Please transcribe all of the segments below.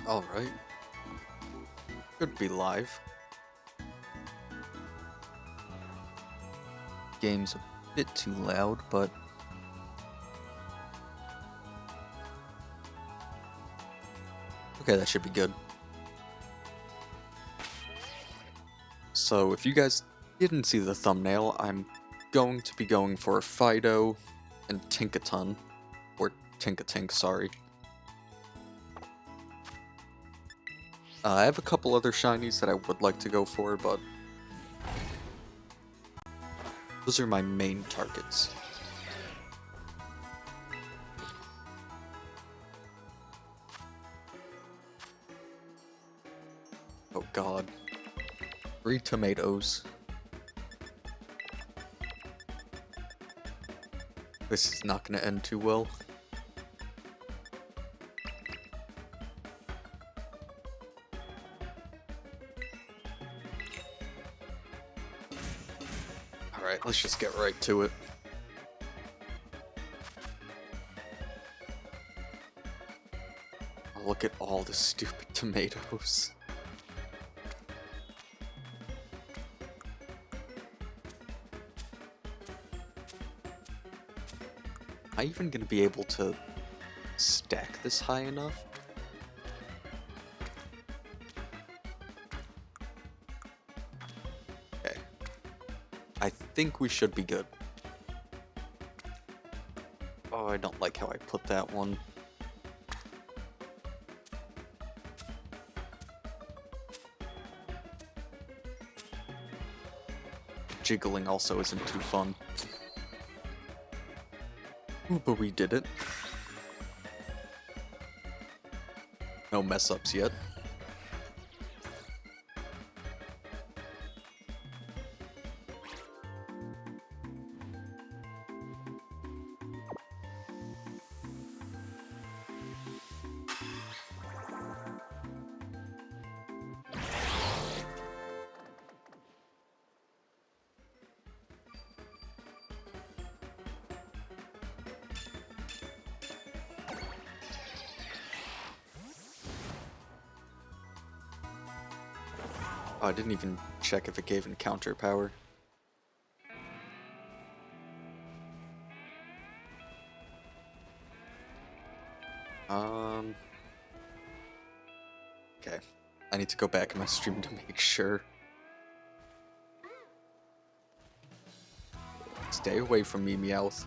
Alright. Could be live. Game's a bit too loud, but... Okay, that should be good. So, if you guys didn't see the thumbnail, I'm going to be going for Fido and Tinkaton. Or Tinkatink, sorry. I have a couple other shinies that I would like to go for, but those are my main targets. Oh god. 3 tomatoes. This is not going to end too well. Alright, let's just get right to it. Look at all the stupid tomatoes. Am I even gonna be able to stack this high enough? Okay. I think we should be good. Oh, I don't like how I put that one. Jiggling also isn't too fun. Ooh, but we did it. No mess-ups yet. Oh, I didn't even check if it gave encounter power. Okay. I need to go back in my stream to make sure. Stay away from me, Meowth.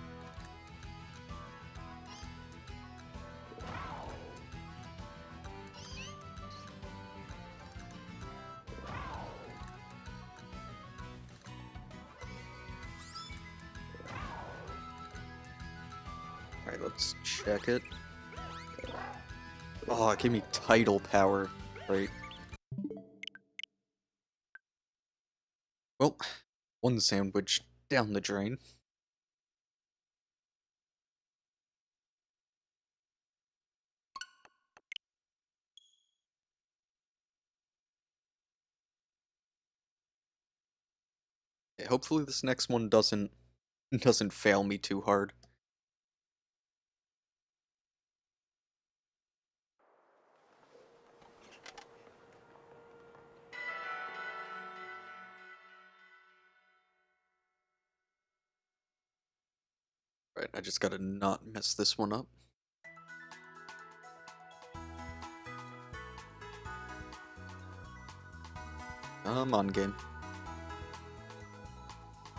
Alright, let's check it. Oh, it gave me tidal power. Right. Well, one sandwich down the drain. Okay, hopefully this next one doesn't fail me too hard. Right, I just gotta not mess this one up. Come on, game.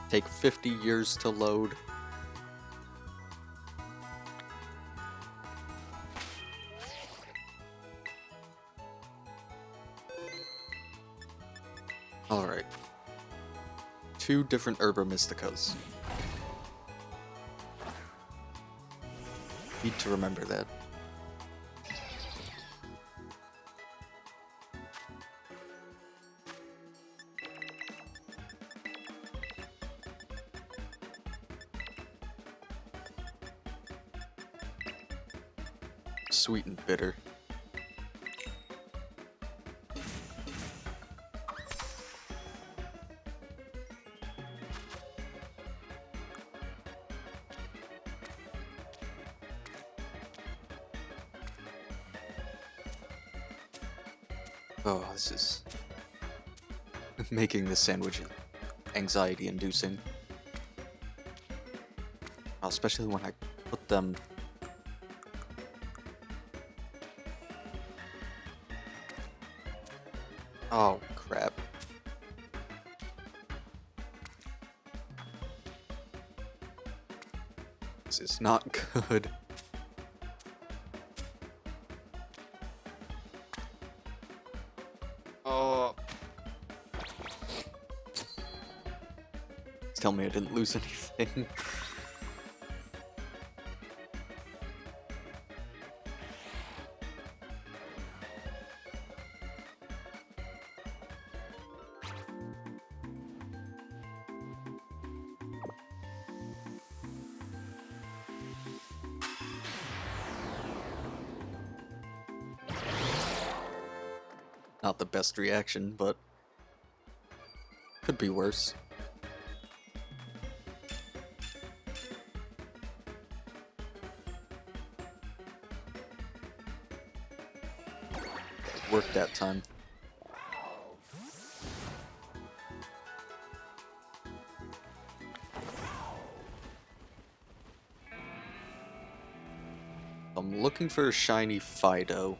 Take 50 years to load. Alright. 2 different Herba Mysticas. Need to remember that. Sweet and bitter. Oh, this is making this sandwich anxiety-inducing. Especially when I put them... Oh, crap. This is not good. Oh. Tell me I didn't lose anything. Not the best reaction, but could be worse. Worked that time. I'm looking for a shiny Fido.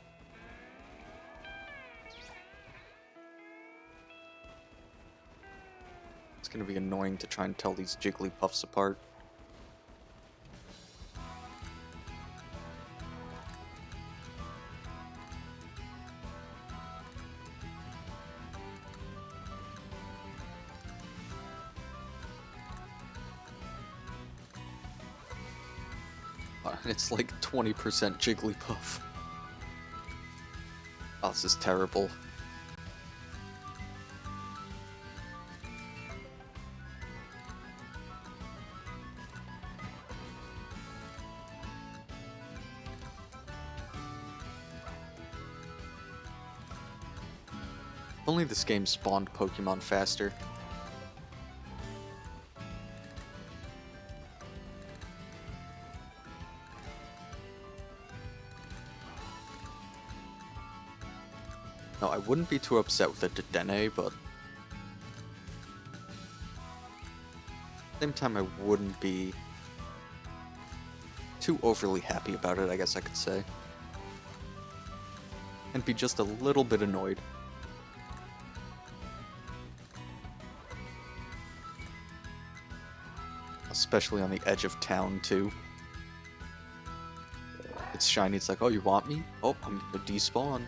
It's gonna be annoying to try and tell these Jigglypuffs apart. It's like 20% Jigglypuff. Oh, this is terrible. If only this game spawned Pokemon faster. No, I wouldn't be too upset with a Dedenne, but at the same time I wouldn't be too overly happy about it, I guess I could say. And be just a little bit annoyed. Especially on the edge of town, too. It's shiny, it's like, oh, you want me? Oh, I'm gonna despawn.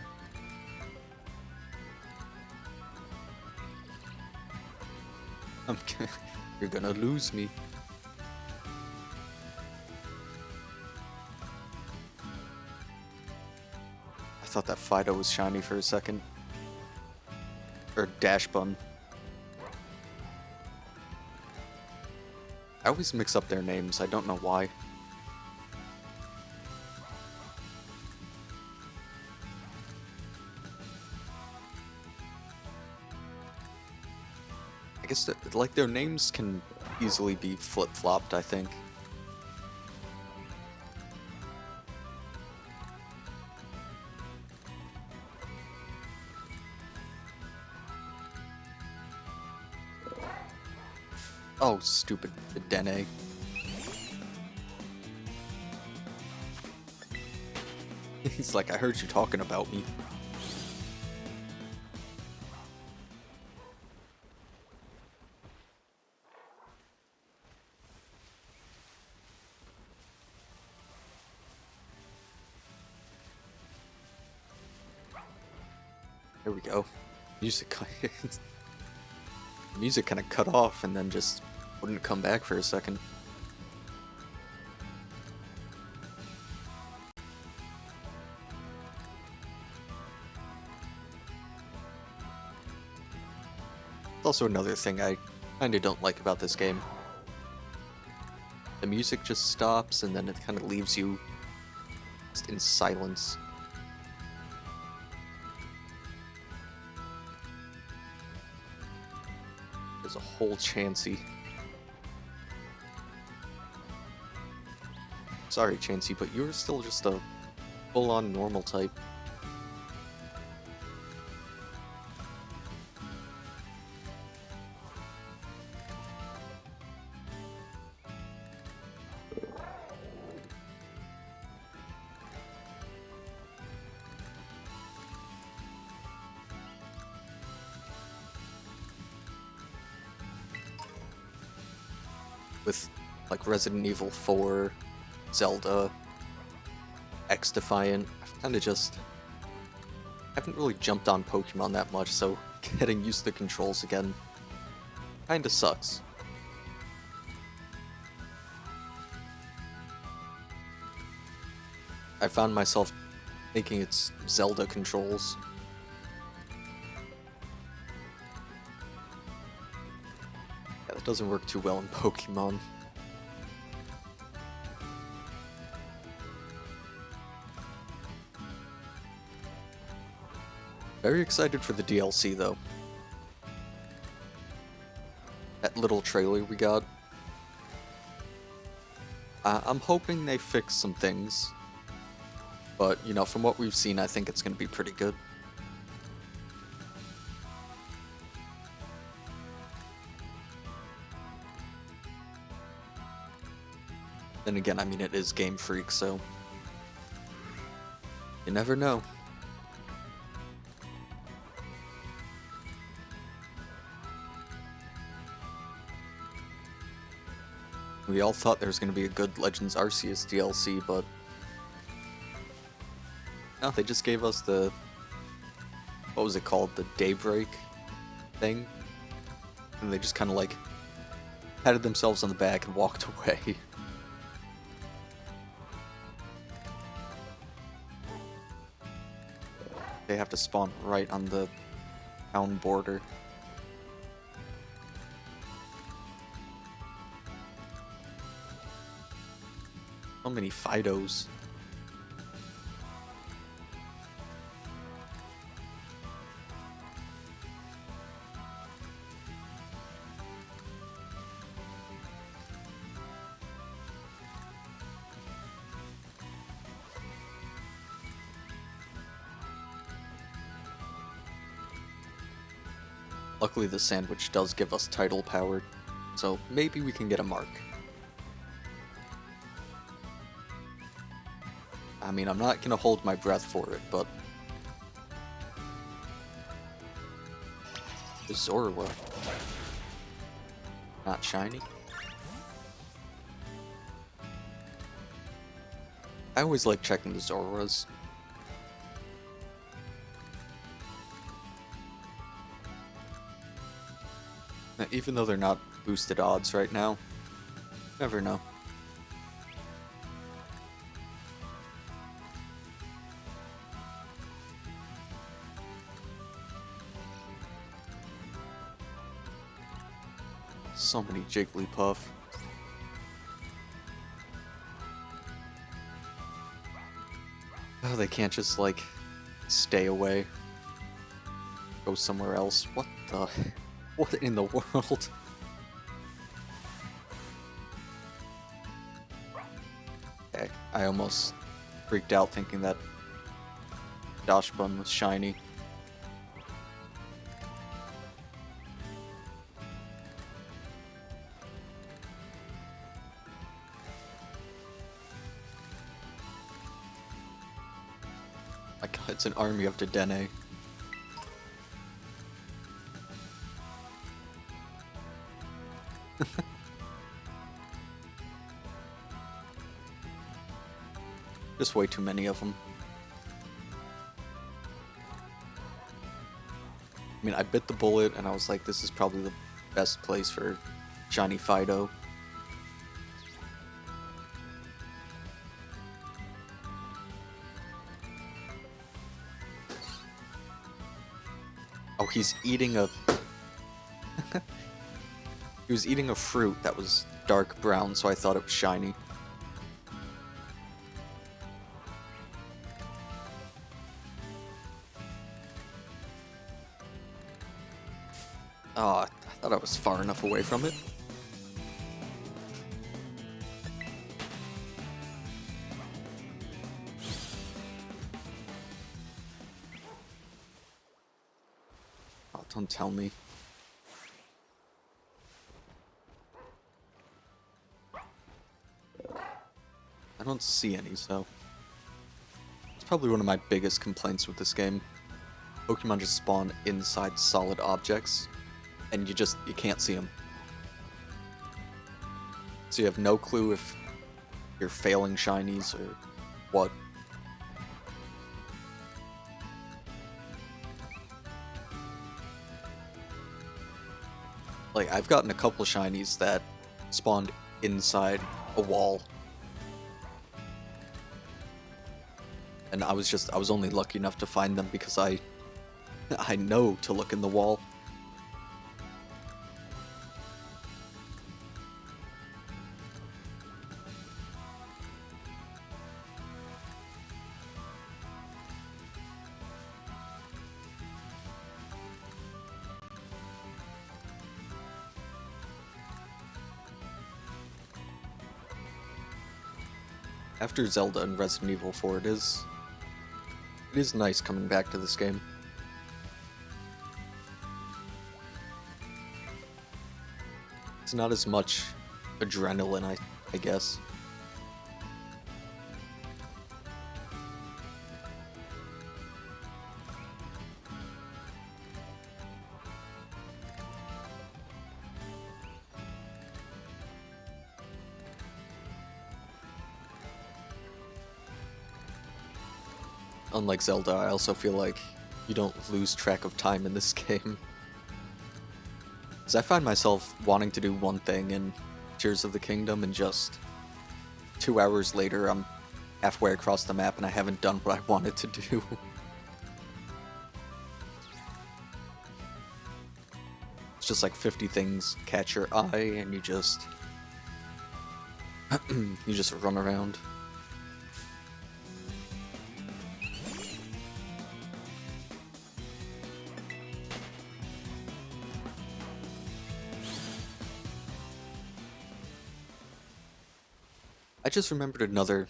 You're gonna lose me. I thought that Fido was shiny for a second. Or Dash Bun. I always mix up their names, I don't know why. I guess that, like, their names can easily be flip-flopped, I think. Oh, stupid Dene. He's like, I heard you talking about me. There we go. Music music kind of cut off and then just wouldn't come back for a second. It's also another thing I kinda don't like about this game. The music just stops and then it kind of leaves you just in silence. There's a whole Chansey. Sorry, Chansey, but you're still just a full-on normal type. with like Resident Evil 4, Zelda, X Defiant. I've kind of just haven't really jumped on Pokemon that much, so getting used to the controls again kinda sucks. I found myself thinking it's Zelda controls. Yeah, that doesn't work too well in Pokemon. Very excited for the DLC though. That little trailer we got. I'm hoping they fix some things. But, you know, from what we've seen, I think it's going to be pretty good. Then again, I mean, it is Game Freak, so you never know. We all thought there was going to be a good Legends Arceus DLC, but no, they just gave us the, what was it called, the Daybreak thing, and they just kind of like patted themselves on the back and walked away. They have to spawn right on the town border. So many Fidos. Luckily the sandwich does give us title power, so maybe we can get a mark. I mean, I'm not gonna hold my breath for it, but the Zorua. Not shiny. I always like checking the Zoruas. Even though they're not boosted odds right now, never know. So many Jigglypuff. Oh, they can't just, like, stay away. Go somewhere else. What the... What in the world? Okay, I almost freaked out thinking that Dashbun was shiny. My god, it's an army of Dedenne. Just way too many of them. I mean, I bit the bullet and I was like, this is probably the best place for shiny Fido. Oh, he's eating a... He was eating a fruit that was dark brown, so I thought it was shiny. Oh, I thought I was far enough away from it. Oh, don't tell me. I don't see any, so... It's probably one of my biggest complaints with this game. Pokemon just spawn inside solid objects, and you can't see them. So you have no clue if you're failing shinies or what. Like, I've gotten a couple shinies that spawned inside a wall. And I was only lucky enough to find them because I know to look in the wall. After Zelda and Resident Evil 4, it is nice coming back to this game. It's not as much adrenaline, I guess. Unlike Zelda, I also feel like you don't lose track of time in this game. Because I find myself wanting to do one thing in Tears of the Kingdom, and just 2 hours later I'm halfway across the map and I haven't done what I wanted to do. It's just like 50 things catch your eye and you just run around. I just remembered another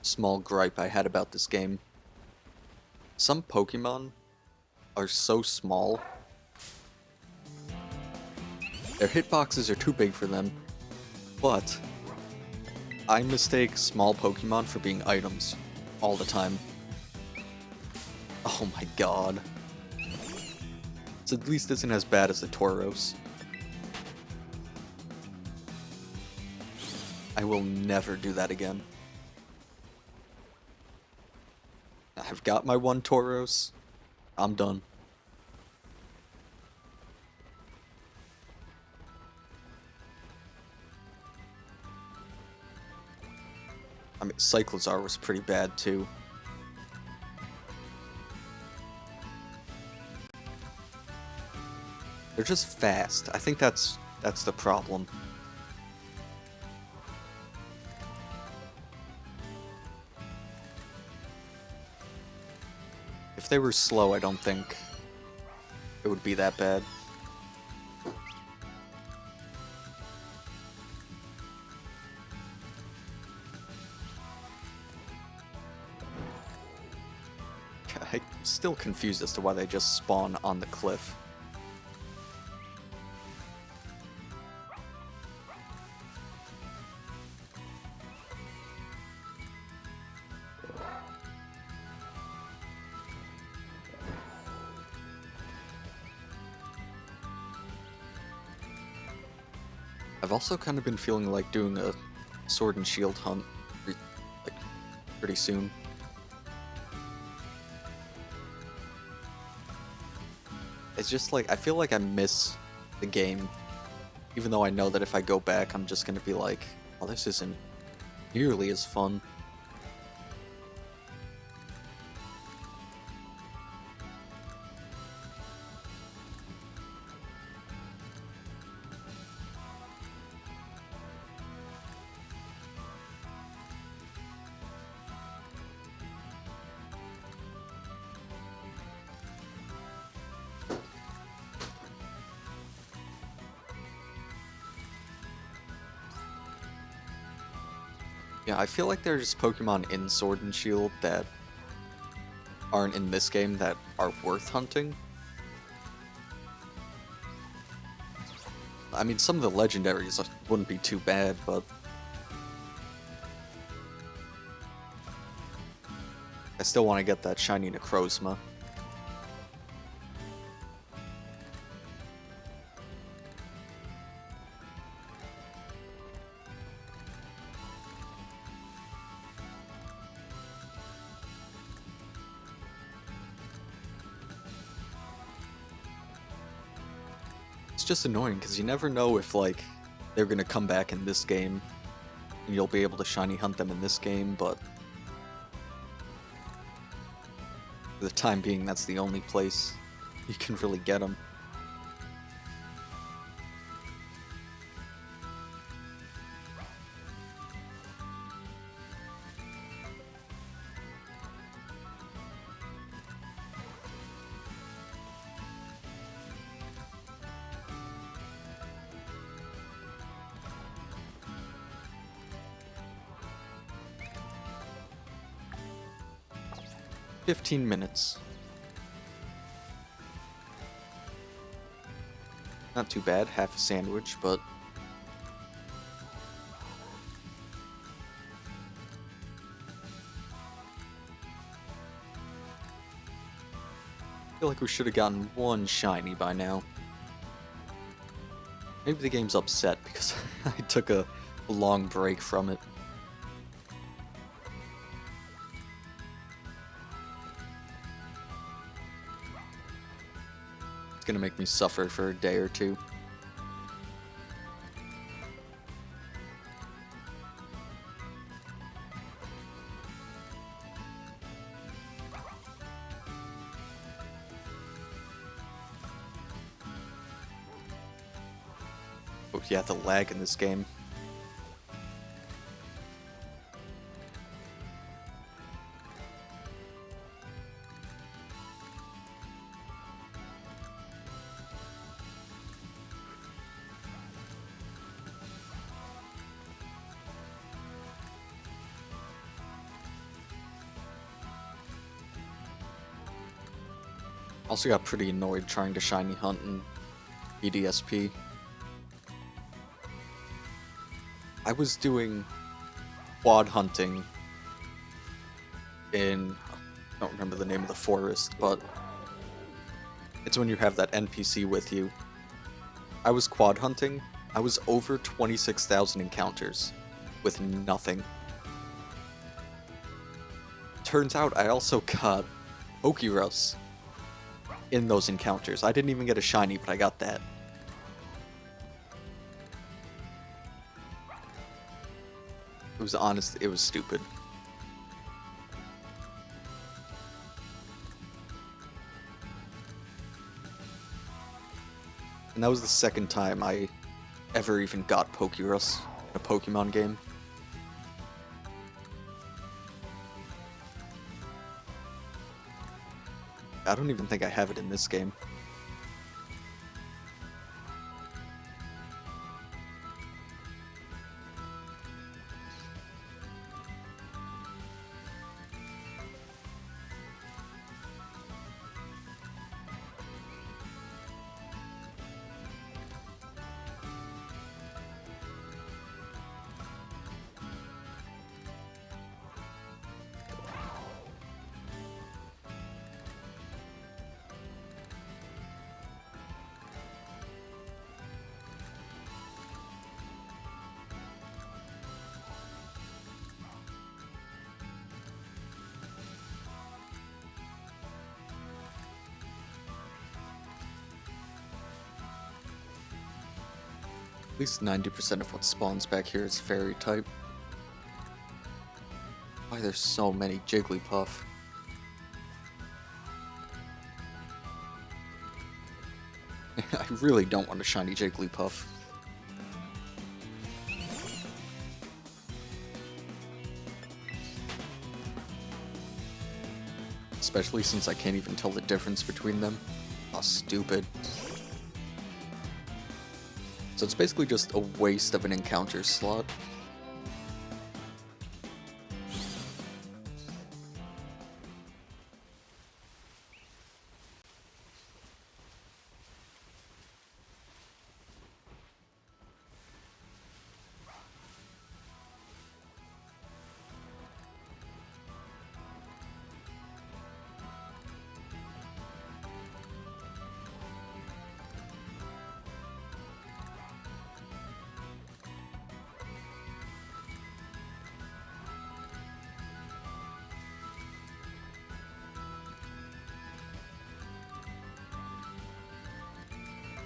small gripe I had about this game. Some Pokemon are so small. Their hitboxes are too big for them, but I mistake small Pokemon for being items all the time. Oh my god. So at least isn't as bad as the Tauros. I will never do that again. I've got my one Tauros. I'm done. I mean, Cyclozar was pretty bad too. They're just fast. I think that's the problem. If they were slow, I don't think it would be that bad. I'm still confused as to why they just spawn on the cliff. I've also kind of been feeling like doing a sword and shield hunt like pretty soon. It's just like, I feel like I miss the game, even though I know that if I go back I'm just gonna be like, oh, this isn't nearly as fun. Yeah, I feel like there's Pokemon in Sword and Shield that aren't in this game that are worth hunting. I mean, some of the legendaries wouldn't be too bad, but I still want to get that shiny Necrozma. It's just annoying because you never know if like they're gonna come back in this game and you'll be able to shiny hunt them in this game, but for the time being, that's the only place you can really get them. $15. Not too bad, half a sandwich, but I feel like we should have gotten one shiny by now. Maybe the game's upset because I took a long break from it. It's gonna make me suffer for a day or two. Oh yeah, the lag in this game. Also got pretty annoyed trying to shiny hunt in EDSP. I was doing quad hunting in, I don't remember the name of the forest, but it's when you have that NPC with you. I was quad hunting, I was over 26,000 encounters with nothing. Turns out I also got Pokerus in those encounters. I didn't even get a shiny, but I got that. It was honest, it was stupid. And that was the second time I ever even got Pokerus in a Pokemon game. I don't even think I have it in this game. At least 90% of what spawns back here is fairy type. Why there's so many Jigglypuff? I really don't want a shiny Jigglypuff. Especially since I can't even tell the difference between them. Oh, stupid. So it's basically just a waste of an encounter slot.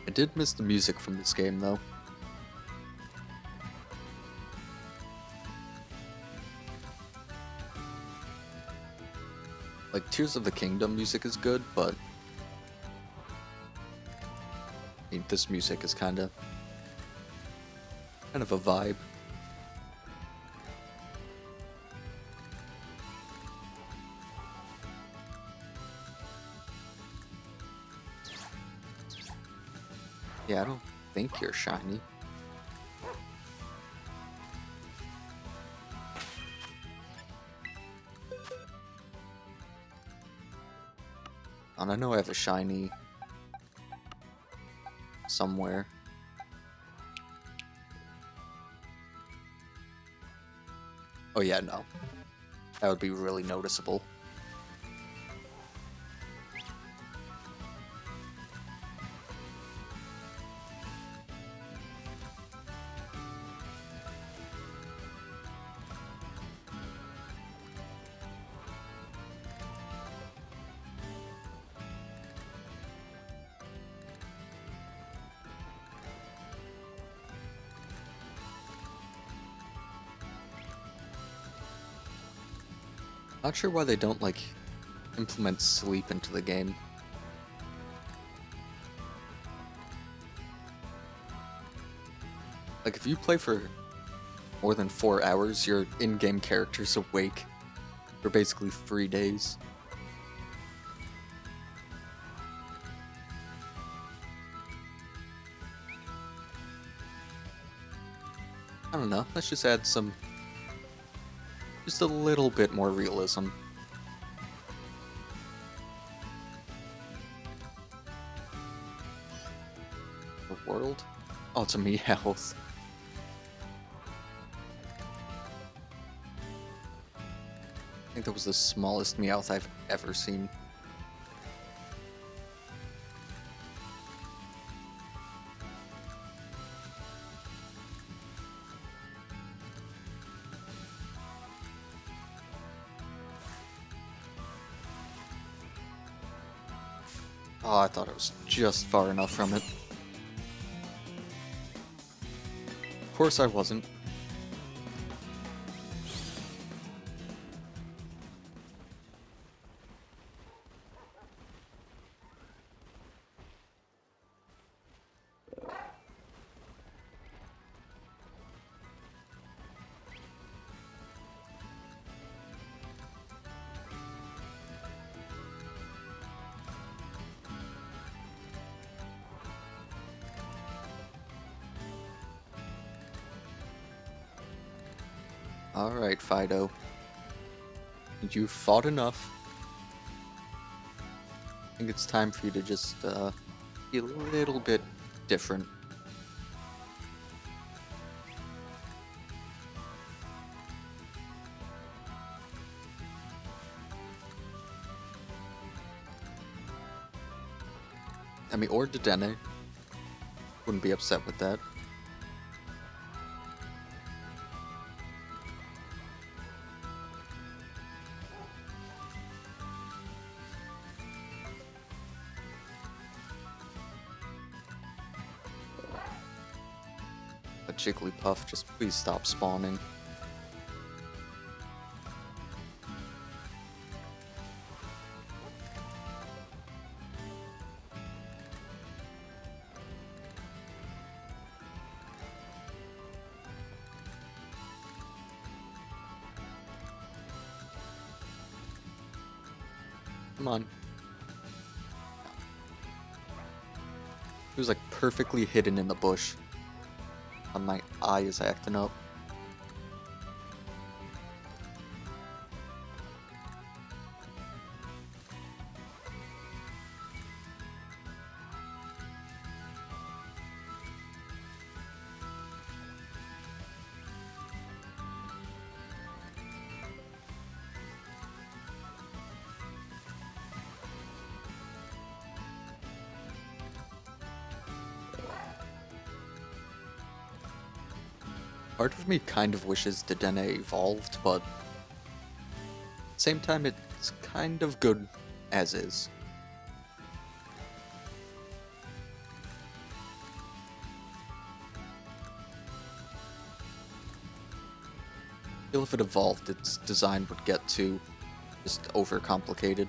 I did miss the music from this game, though. Like, Tears of the Kingdom music is good, but I mean, this music is kind of a vibe. Yeah, I don't think you're shiny. And I know I have a shiny somewhere. Oh yeah, no. That would be really noticeable. Not sure why they don't, like, implement sleep into the game. Like, if you play for more than 4 hours, your in-game character's awake for basically 3 days. I don't know, let's just add some... just a little bit more realism. The world? Oh, it's a Meowth. I think that was the smallest Meowth I've ever seen. Oh, I thought it was just far enough from it. Of course I wasn't. Alright, Fido. You fought enough. I think it's time for you to just be a little bit different. I mean, or Dedenne. Wouldn't be upset with that. A Jigglypuff, just please stop spawning. Come on. It was like perfectly hidden in the bush. And my eye is acting up. Part of me kind of wishes Dedenne evolved, but at the same time it's kind of good as is. feel if it evolved, its design would get too just overcomplicated.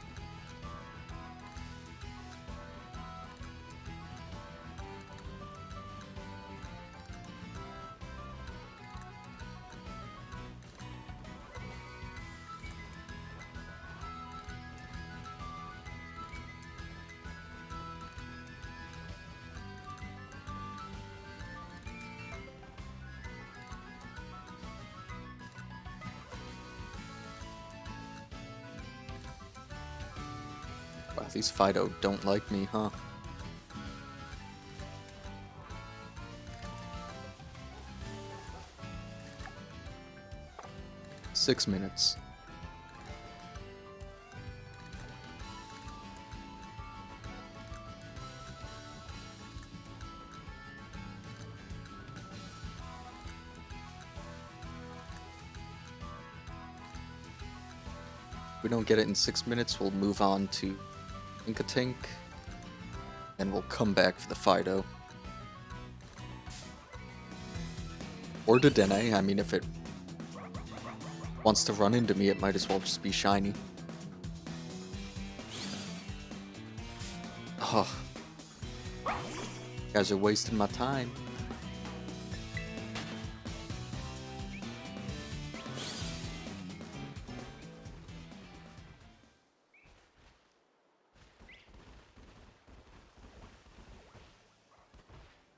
Wow, these Fido don't like me, huh? Six minutes. If we don't get it in 6 minutes, we'll move on to Inkatink, and we'll come back for the Fido. Or Dedenne, I mean if it wants to run into me, it might as well just be shiny. Oh. You guys are wasting my time.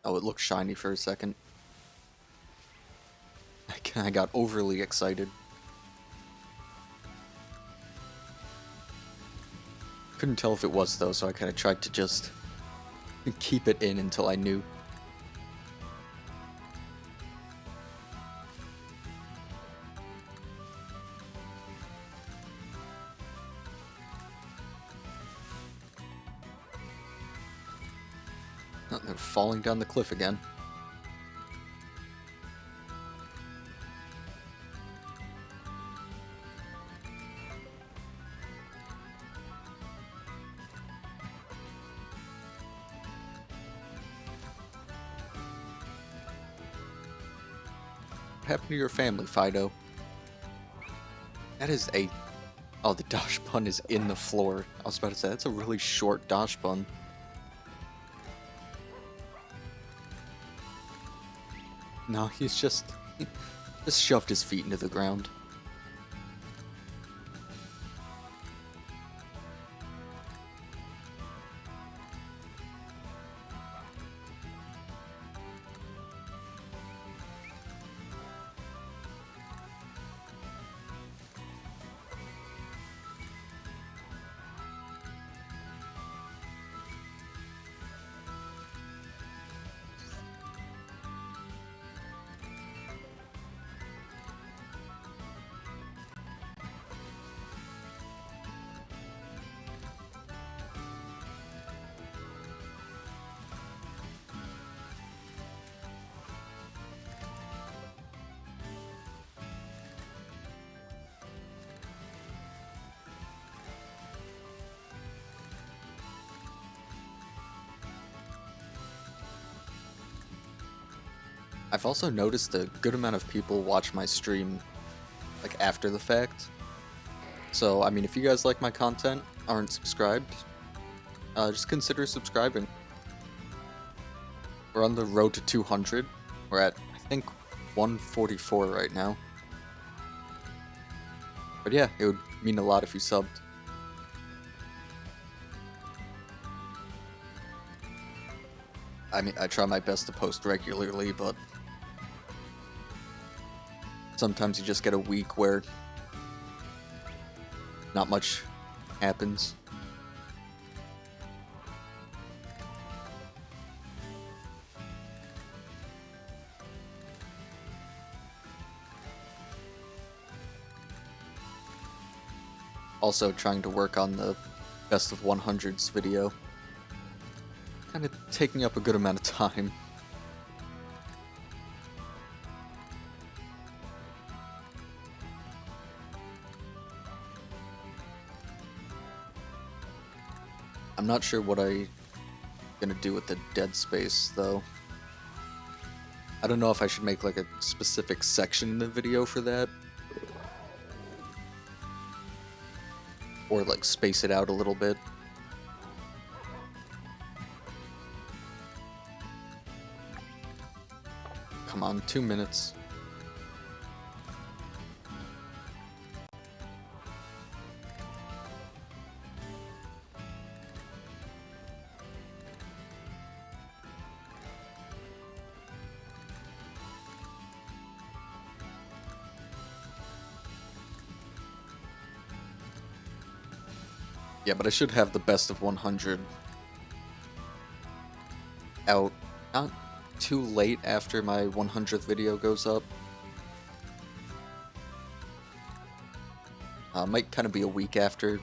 Oh, it looked shiny for a second. I got overly excited. Couldn't tell if it was though, so I kind of tried to just keep it in until I knew. Oh, they're falling down the cliff again. What happened to your family, Fido? That is a... Oh, the dosh bun is in the floor. I was about to say, that's a really short dosh bun. No, he's just shoved his feet into the ground. I've also noticed a good amount of people watch my stream, like, after the fact. So, I mean, if you guys like my content, aren't subscribed, just consider subscribing. We're on the road to 200. We're at, I think, 144 right now. But yeah, it would mean a lot if you subbed. I mean, I try my best to post regularly, but sometimes you just get a week where not much happens. Also trying to work on the best of 100s video. Kind of taking up a good amount of time. I'm not sure what I'm gonna do with the dead space, though. I don't know if I should make like a specific section in the video for that, or like space it out a little bit. Come on, 2 minutes. Yeah, but I should have the best of 100 out not too late after my 100th video goes up. Might kind of be a week after.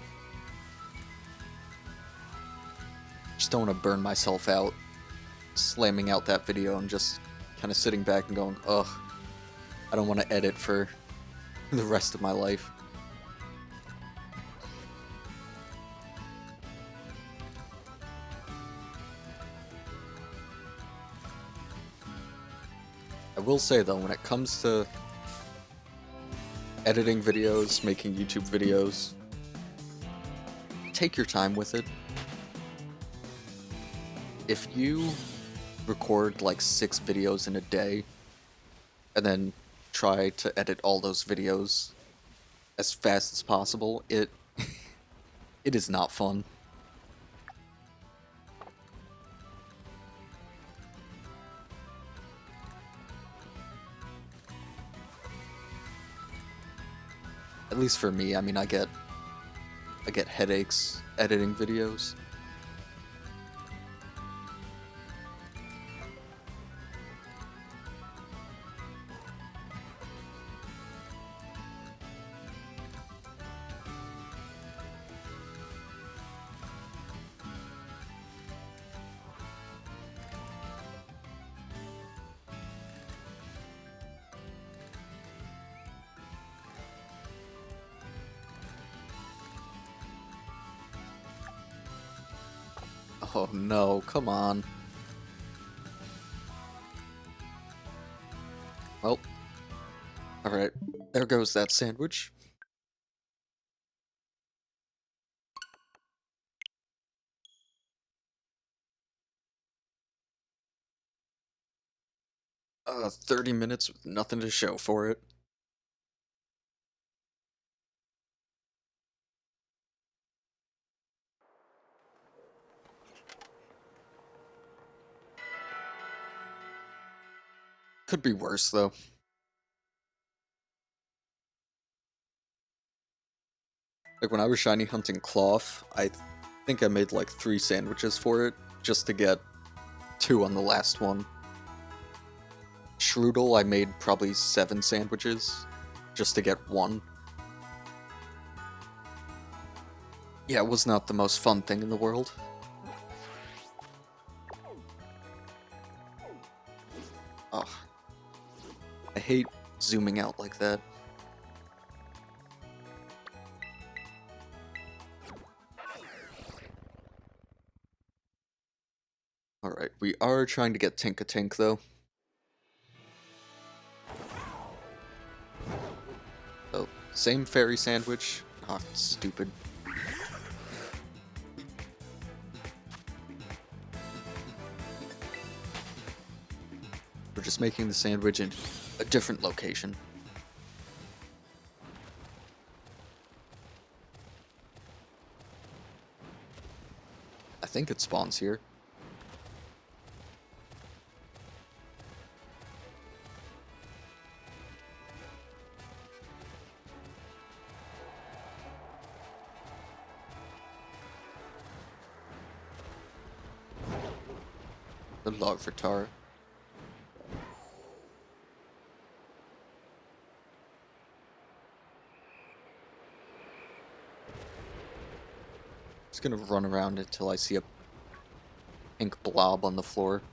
Just don't want to burn myself out slamming out that video and just kind of sitting back and going, ugh, I don't want to edit for the rest of my life. I will say though, when it comes to editing videos, making YouTube videos, take your time with it. If you record like 6 videos in a day, and then try to edit all those videos as fast as possible, it is not fun. At least for me, I mean, I get headaches editing videos. Oh no, come on. Well, alright, there goes that sandwich. Uh, 30 minutes with nothing to show for it. Could be worse, though. Like, when I was shiny hunting cloth, I think I made like 3 sandwiches for it, just to get 2 on the last one. Strudel, I made probably 7 sandwiches, just to get 1. Yeah, it was not the most fun thing in the world. Ugh. I hate zooming out like that. Alright, we are trying to get Tink-a-Tink, though. Oh, same fairy sandwich. Ah, stupid. We're just making the sandwich in a different location. I think it spawns here. The log for Tara. Just gonna run around until I see a pink blob on the floor.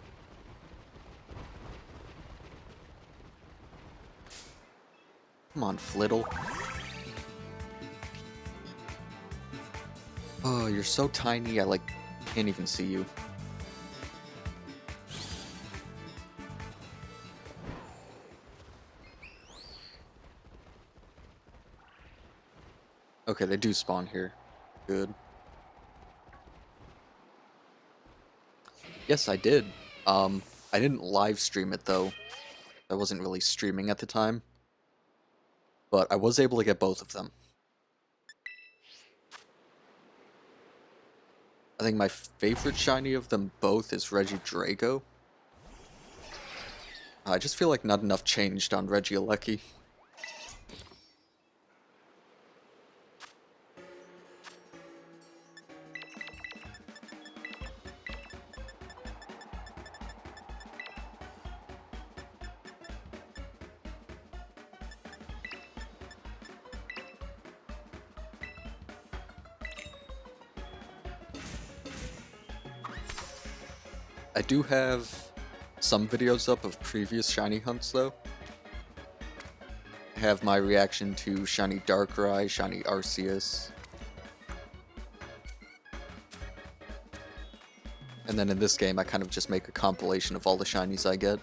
Come on, Flittle. Oh, you're so tiny, I can't even see you. Okay, they do spawn here. Good. Yes, I did. I didn't live stream it though. I wasn't really streaming at the time, but I was able to get both of them. I think my favorite shiny of them both is Regidrago. I just feel like not enough changed on Regieleki. I do have some videos up of previous shiny hunts though. I have my reaction to shiny Darkrai, shiny Arceus. And then in this game I kind of just make a compilation of all the shinies I get.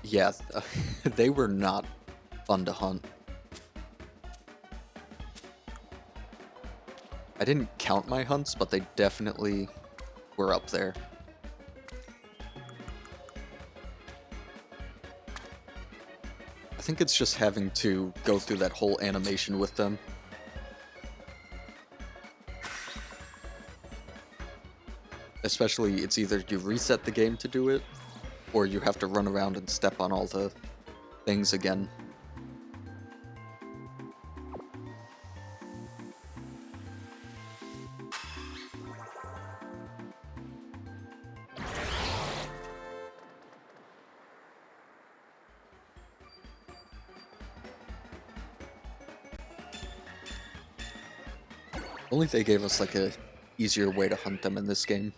Yeah, they were not fun to hunt. I didn't count my hunts, but they definitely were up there. I think it's just having to go through that whole animation with them. Especially, it's either you reset the game to do it, or you have to run around and step on all the things again. Only they gave us like a easier way to hunt them in this game.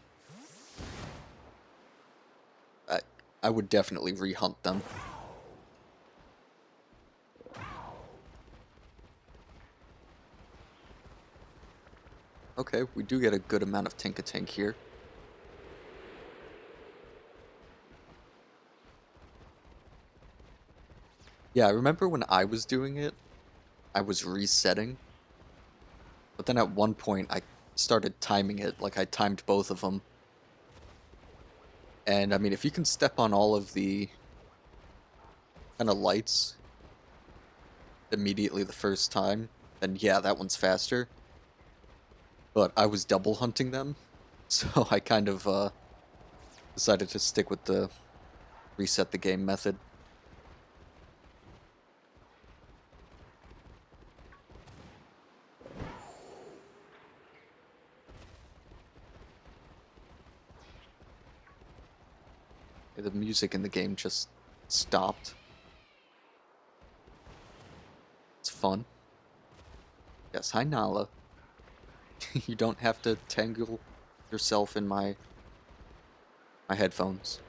I would definitely re-hunt them. Okay, we do get a good amount of Tinkatank here. Yeah, I remember when I was doing it, I was resetting. But then at one point I started timing it, like I timed both of them. And I mean, if you can step on all of the kind of lights immediately the first time, then yeah, that one's faster. But I was double hunting them, so I kind of decided to stick with the reset the game method. The music in the game just stopped. It's fun. Yes, hi Nala. You don't have to tangle yourself in my headphones.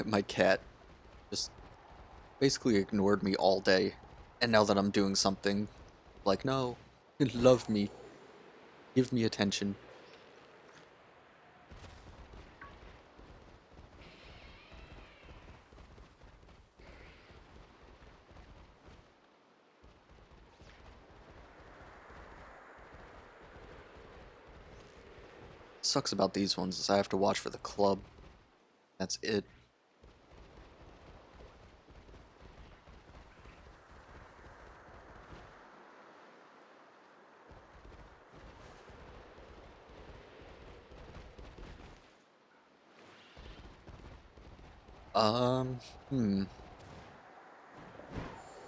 My cat just basically ignored me all day, and now that I'm doing something, like, no, you love me, give me attention. Sucks about these ones is I have to watch for the club. That's it. Um, hmm.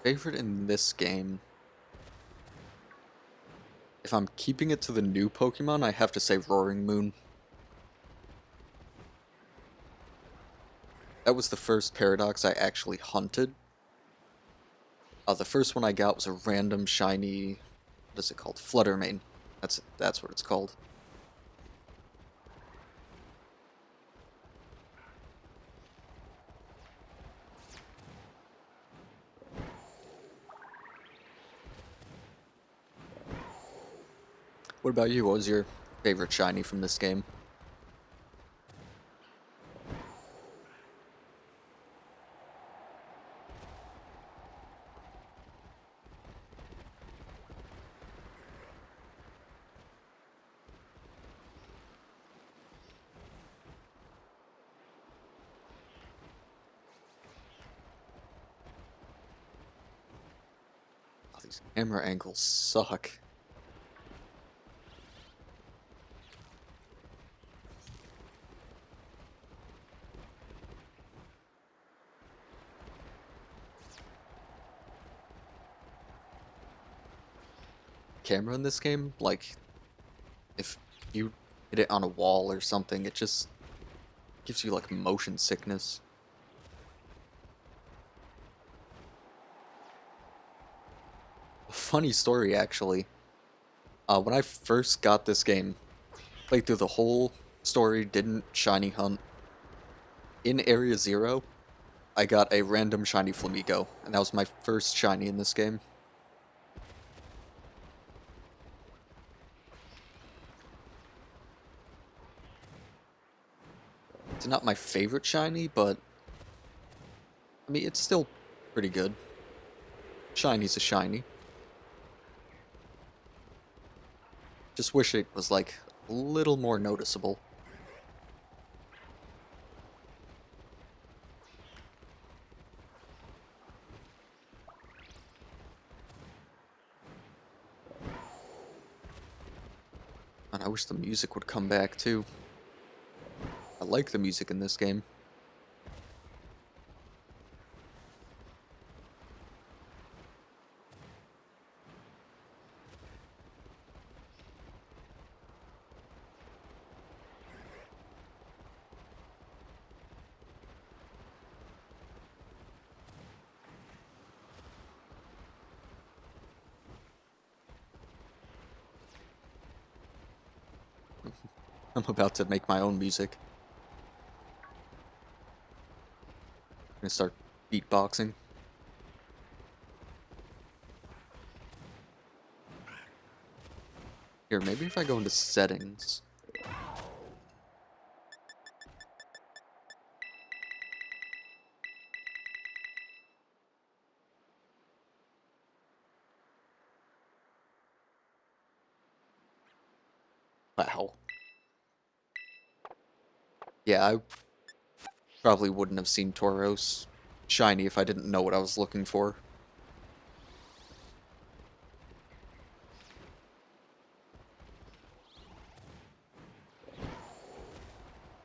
Favorite in this game? If I'm keeping it to the new Pokemon, I have to say Roaring Moon. That was the first Paradox I actually hunted. The first one I got was a random shiny, what is it called? Fluttermane. That's what it's called. What about you? What was your favorite shiny from this game? Oh, these camera angles suck. Camera in this game, like, if you hit it on a wall or something, it just gives you like motion sickness. A funny story, actually. When I first got this game, played through the whole story, didn't shiny hunt. In Area 0, I got a random shiny Flamigo, and that was my first shiny in this game. It's not my favorite shiny, but I mean, it's still pretty good. Shiny's a shiny. Just wish it was like a little more noticeable. And I wish the music would come back too. I like the music in this game. I'm about to make my own music. I'm gonna start beatboxing. Here, maybe if I go into settings. Wow. Yeah, I probably wouldn't have seen Tauros shiny if I didn't know what I was looking for.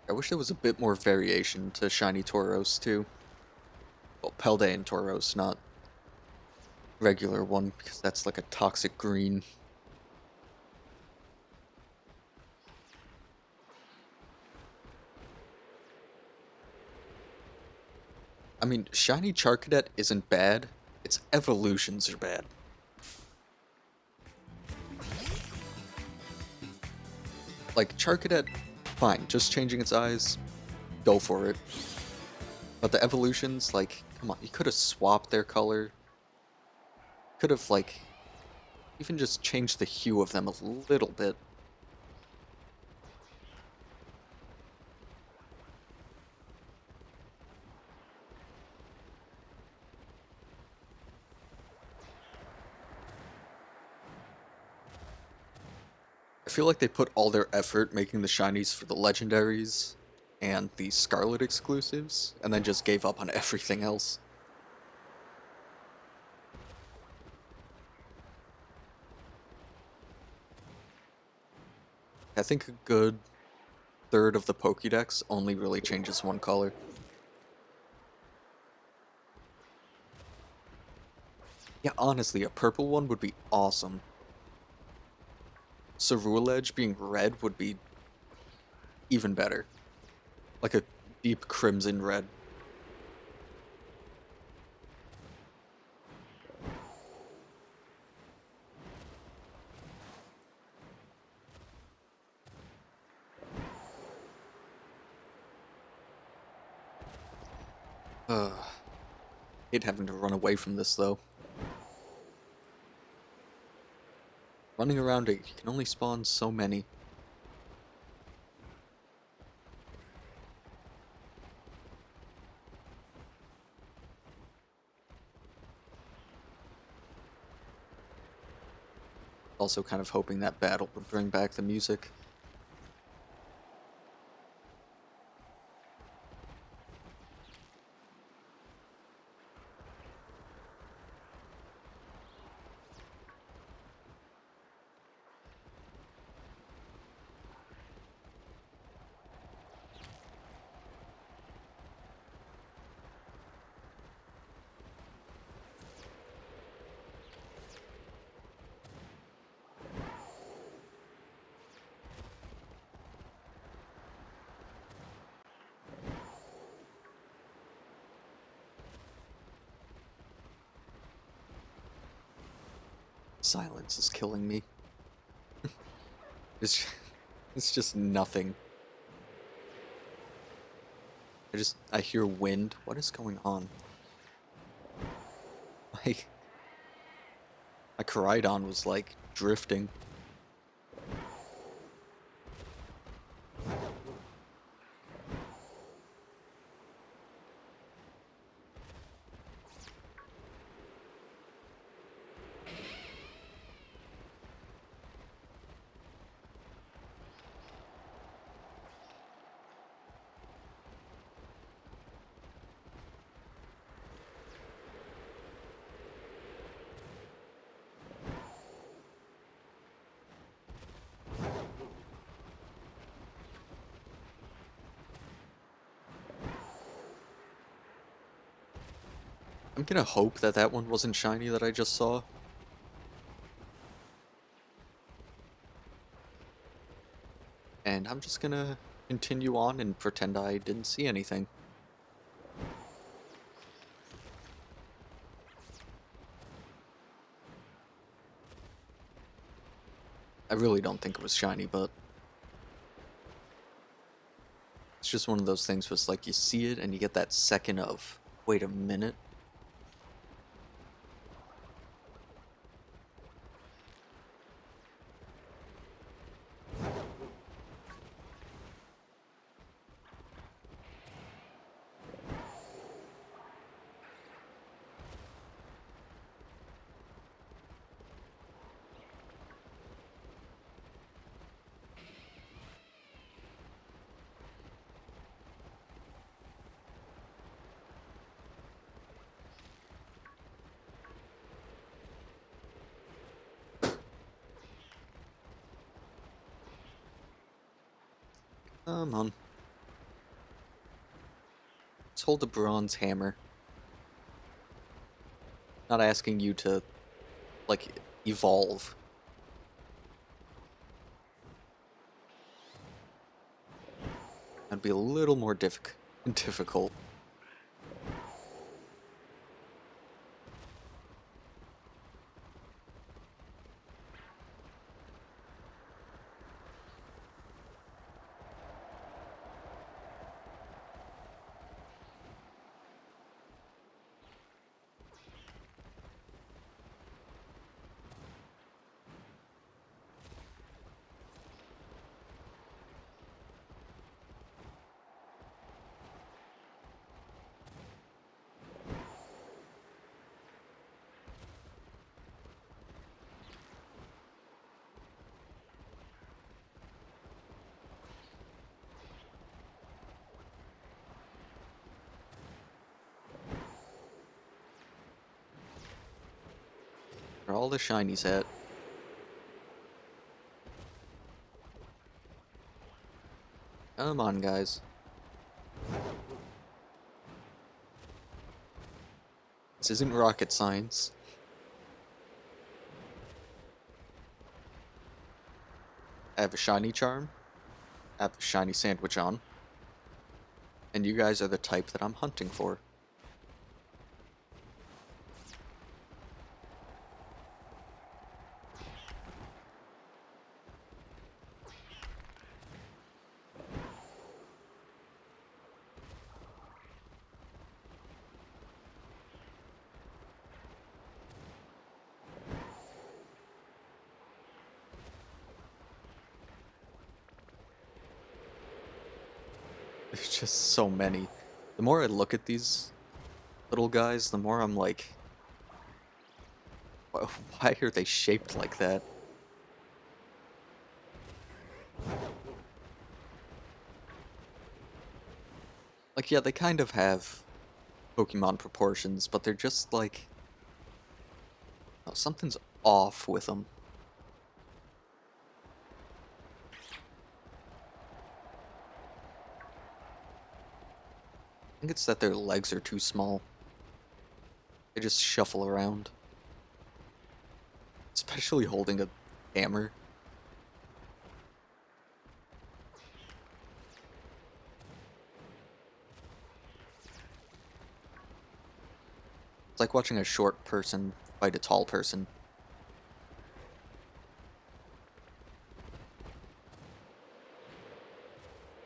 I wish there was a bit more variation to shiny Tauros too. Well, Paldean Tauros, not regular one, because that's like a toxic green. I mean, shiny Charcadet isn't bad, its evolutions are bad. Like, Charcadet, fine, just changing its eyes, go for it. But the evolutions, like, come on, you could have swapped their color. Could have, like, even just changed the hue of them a little bit. I feel like they put all their effort making the shinies for the legendaries and the Scarlet exclusives, and then just gave up on everything else. I think a good third of the Pokédex only really changes one color. Yeah, honestly, a purple one would be awesome. Ceruledge being red would be even better. Like a deep crimson red. Hate having to run away from this, though. Running around it, you can only spawn so many. Also kind of hoping that battle would bring back the music. Silence is killing me. It's, it's just nothing. I hear wind. What is going on? My Koraidon was like drifting. I'm gonna hope that that one wasn't shiny that I just saw. And I'm just gonna continue on and pretend I didn't see anything. I really don't think it was shiny, but it's just one of those things where it's like you see it and you get that second of, wait a minute. Come on. Let's hold a bronze hammer. Not asking you to, like, evolve. That'd be a little more difficult. Where are all the shinies at? Come on, guys. This isn't rocket science. I have a shiny charm. I have a shiny sandwich on. And you guys are the type that I'm hunting for. There's just so many. The more I look at these little guys, the more I'm like, why are they shaped like that? Like, yeah, they kind of have Pokemon proportions, but they're just like, oh, something's off with them. I think it's that their legs are too small. They just shuffle around. Especially holding a hammer. It's like watching a short person fight a tall person.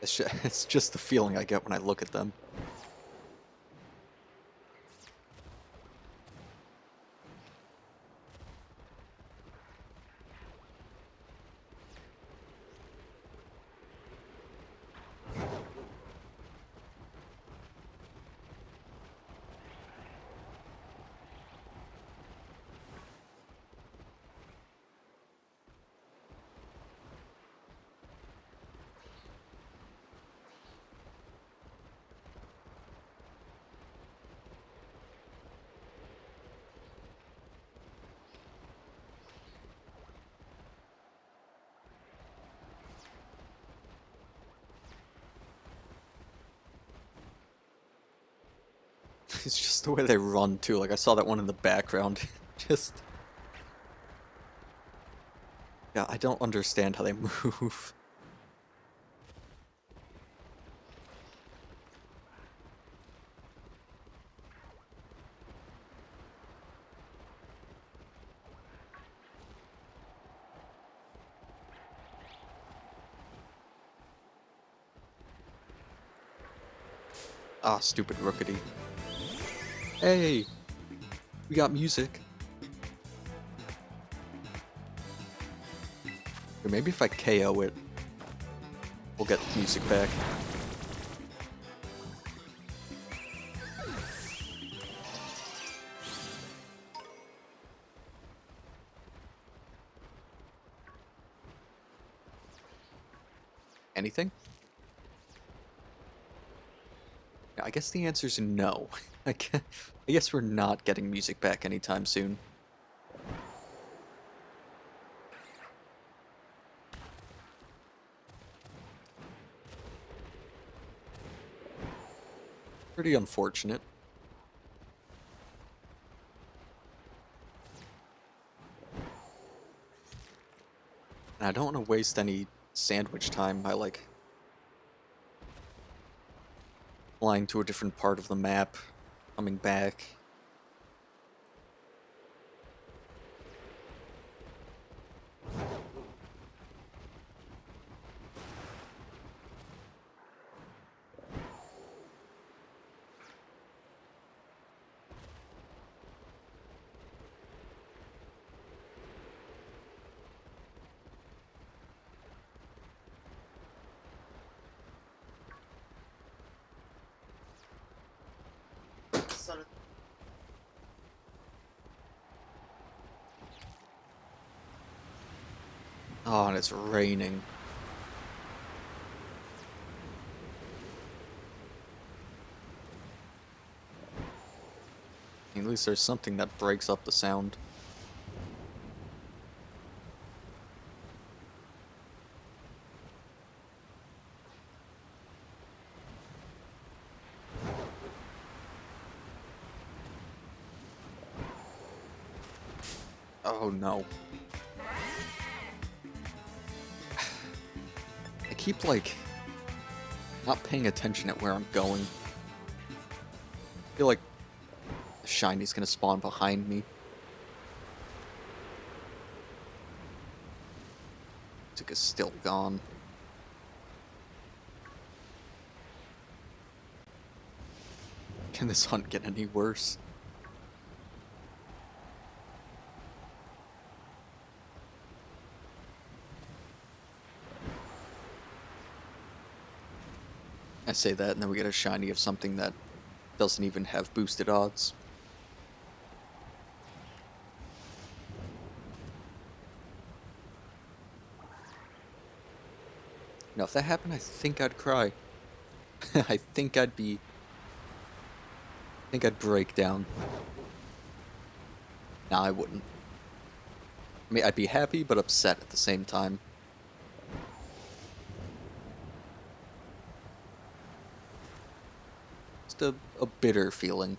It's just the feeling I get when I look at them. It's just the way they run too. Like I saw that one in the background. Just yeah, I don't understand how they move. Ah, stupid Rookity. Hey, we got music. Or maybe if I KO it, we'll get the music back. Anything? Yeah, I guess the answer's no. I guess we're not getting music back anytime soon. Pretty unfortunate. And I don't want to waste any sandwich time by like flying to a different part of the map, coming back. Oh, and it's raining. At least there's something that breaks up the sound. Oh no. I keep like not paying attention at where I'm going. I feel like the shiny's gonna spawn behind me. Music is still gone. Can this hunt get any worse? I say that, and then we get a shiny of something that doesn't even have boosted odds. Now, if that happened, I think I'd cry. I think I'd break down. Nah, I wouldn't. I mean, I'd be happy, but upset at the same time. Just a bitter feeling.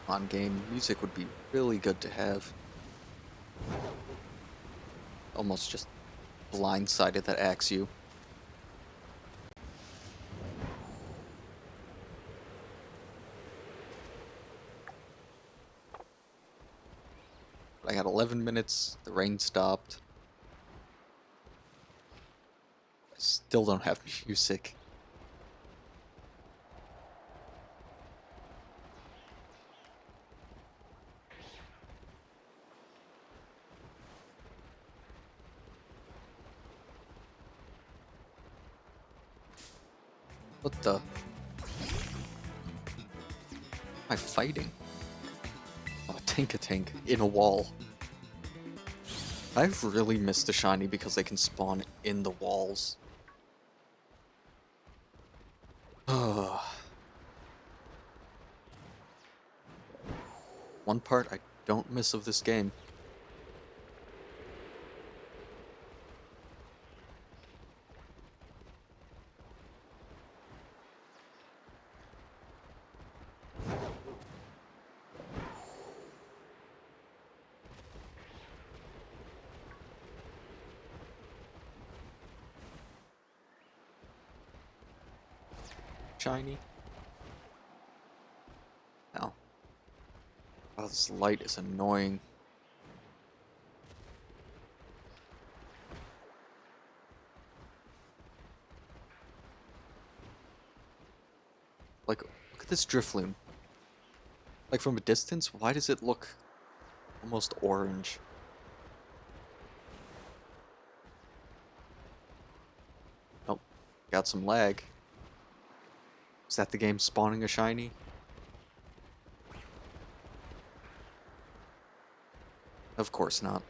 On game, music would be really good to have. Almost just blindsided that axe you. I got 11 minutes, the rain stopped. I still don't have music. What the? Am I fighting? Oh, Tinka-Tink in a wall. I've really missed a shiny because they can spawn in the walls. One part I don't miss of this game. Shiny? No. Oh, this light is annoying. Like, look at this Drifloon. Like, from a distance, why does it look almost orange? Oh, got some lag. Is that the game spawning a shiny? Of course not.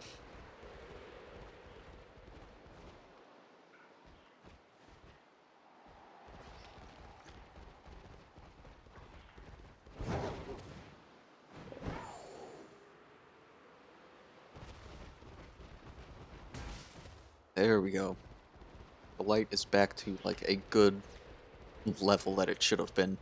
There we go. The light is back to, like, a good level that it should have been.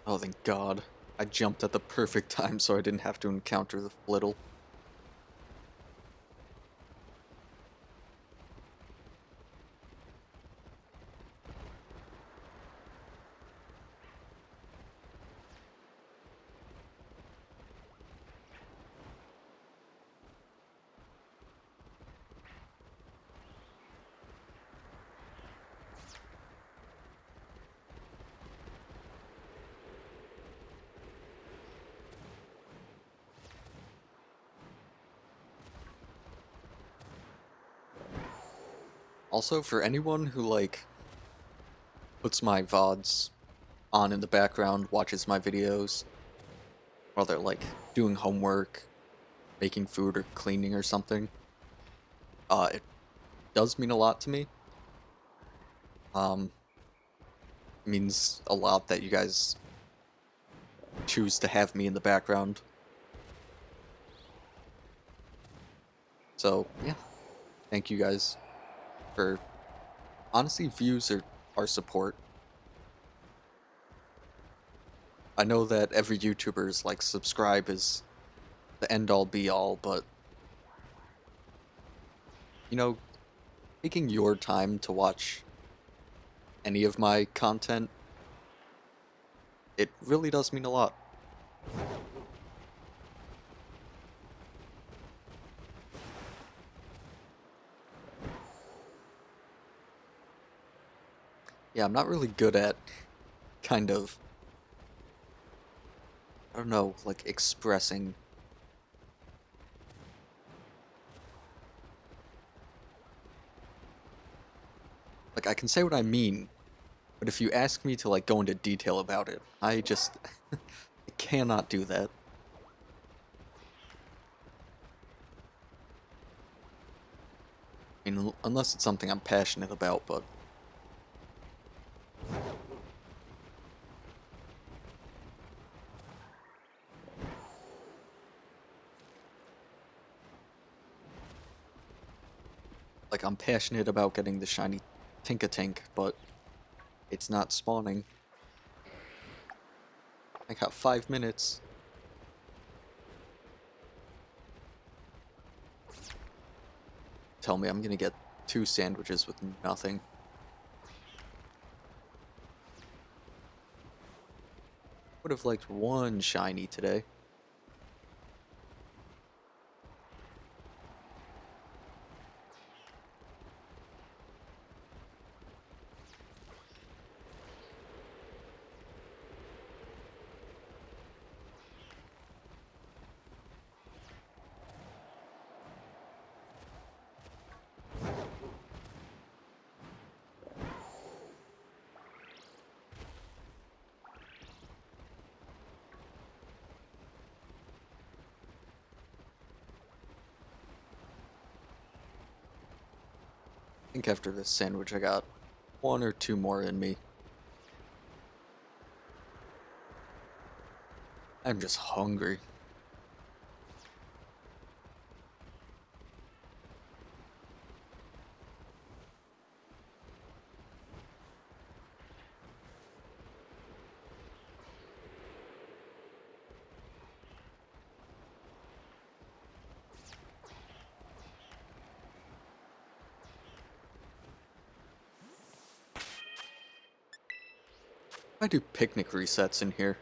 Oh, thank God. I jumped at the perfect time so I didn't have to encounter the Flittle. Also, for anyone who, like, puts my VODs on in the background, watches my videos, while they're, like, doing homework, making food, or cleaning or something, it does mean a lot to me. It means a lot that you guys choose to have me in the background. So, yeah, thank you guys for, honestly, views or our support. I know that every YouTuber's, like, subscribe is the end-all be-all, but, you know, taking your time to watch any of my content, it really does mean a lot. Yeah, I'm not really good at kind of, I don't know, like expressing. Like, I can say what I mean, but if you ask me to, like, go into detail about it, I just I cannot do that. I mean, unless it's something I'm passionate about, but like, I'm passionate about getting the shiny Tinkatink, but it's not spawning. I got 5 minutes. Tell me I'm gonna get 2 sandwiches with nothing. Would have liked 1 shiny today. I think after this sandwich I got 1 or 2 more in me. I'm just hungry. I do picnic resets in here.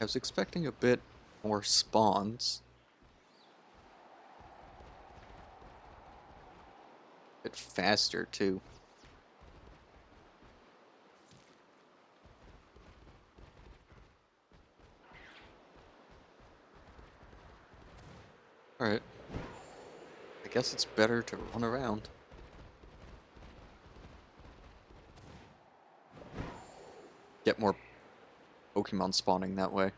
I was expecting a bit more spawns. A bit faster, too. Alright. I guess it's better to run around. Get more Pokemon spawning that way.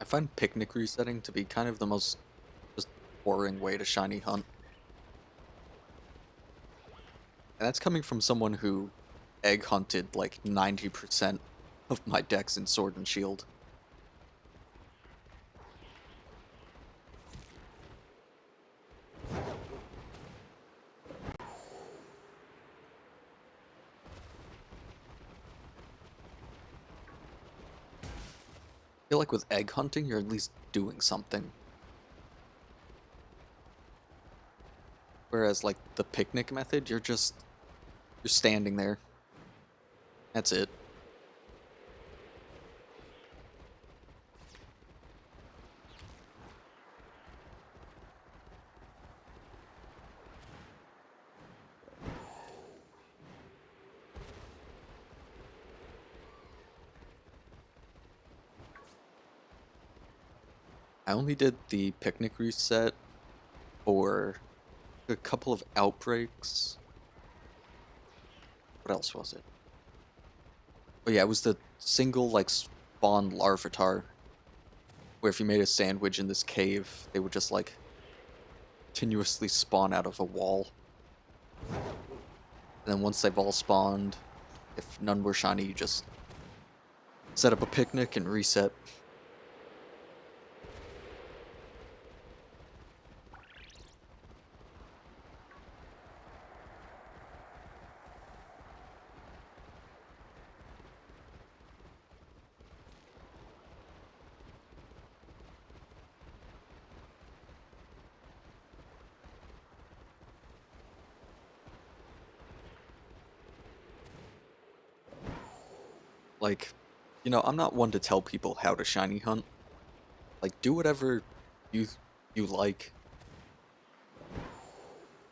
I find picnic resetting to be kind of the most just boring way to shiny hunt. And that's coming from someone who egg hunted like 90% of my decks in Sword and Shield. feel like with egg hunting, you're at least doing something. Whereas, like, the picnic method, you're standing there. That's it. I only did the picnic reset for a couple of outbreaks. What else was it? Oh yeah, it was the single, like, spawn larvitar, where if you made a sandwich in this cave, they would just, like, continuously spawn out of a wall. And then once they've all spawned, if none were shiny, you just set up a picnic and reset. Like, you know, I'm not one to tell people how to shiny hunt. Like, do whatever you you like.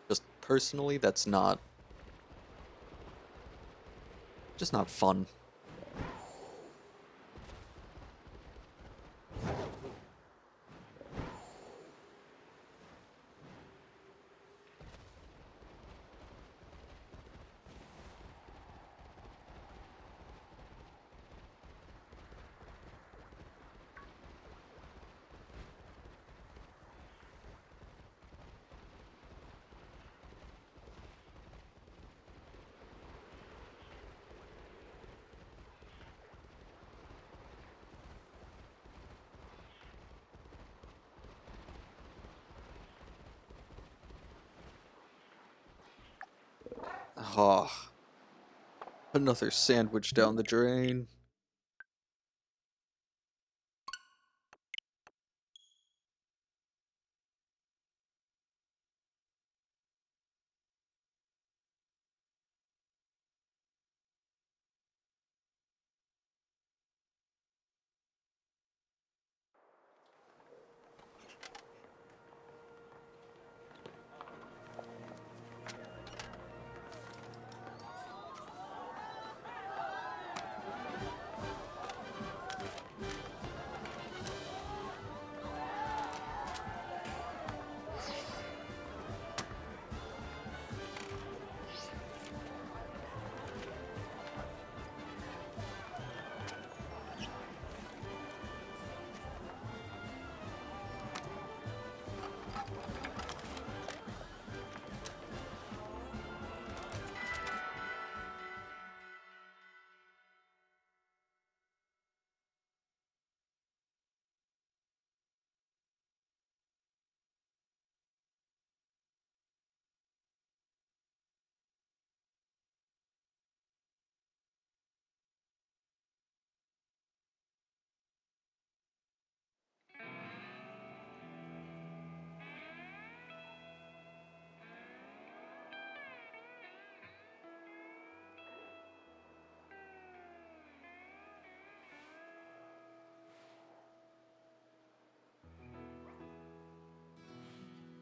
Just personally, that's not just not fun. Ah, another sandwich down the drain.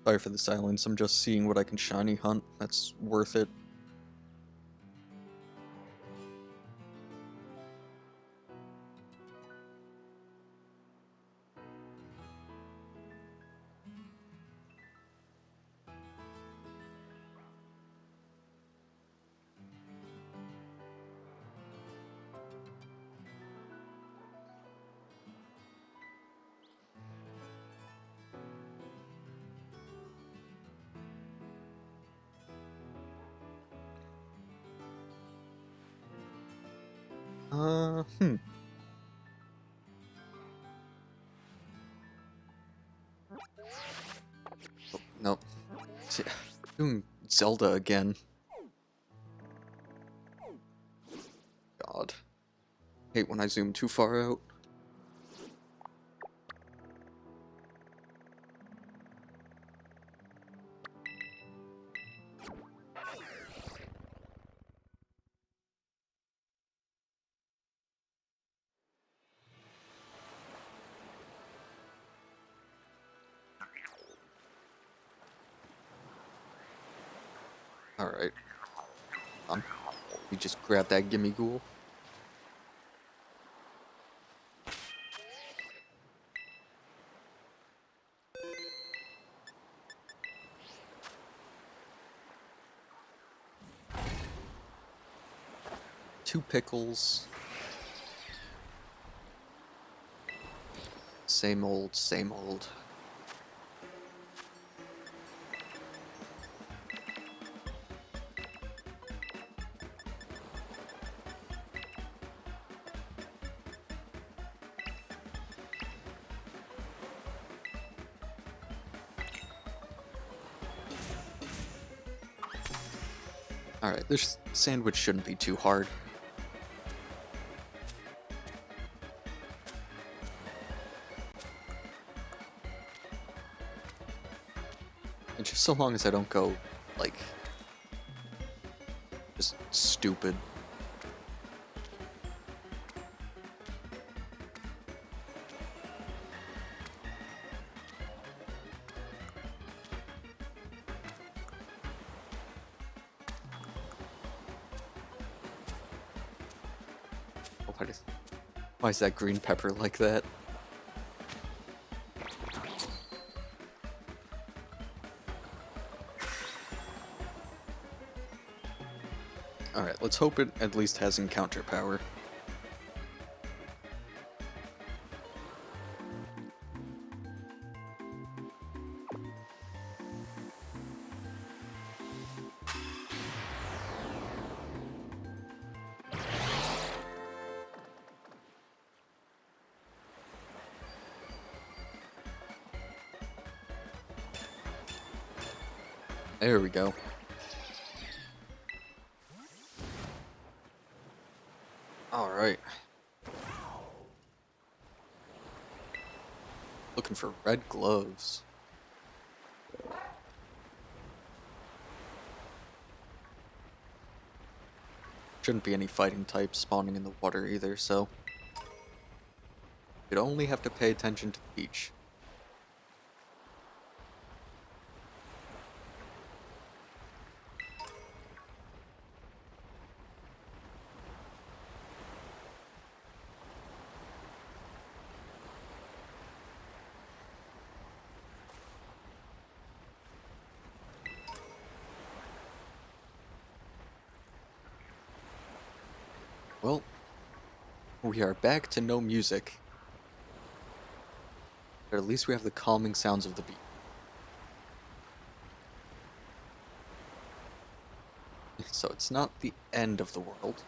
Sorry for the silence, I'm just seeing what I can shiny hunt. That's worth it. Hmm. Oh, no. See, doing Zelda again. God. Hate when I zoom too far out. Alright. We just grab that gimme ghoul. Two pickles. Same old, same old. Alright, this sandwich shouldn't be too hard. And just so long as I don't go, like, just stupid. Why is that green pepper like that? Alright, let's hope it at least has encounter power. There we go. Alright. Looking for red gloves. Shouldn't be any fighting types spawning in the water either, so you'd only have to pay attention to the beach. Well, we are back to no music. But at least we have the calming sounds of the beach. So it's not the end of the world.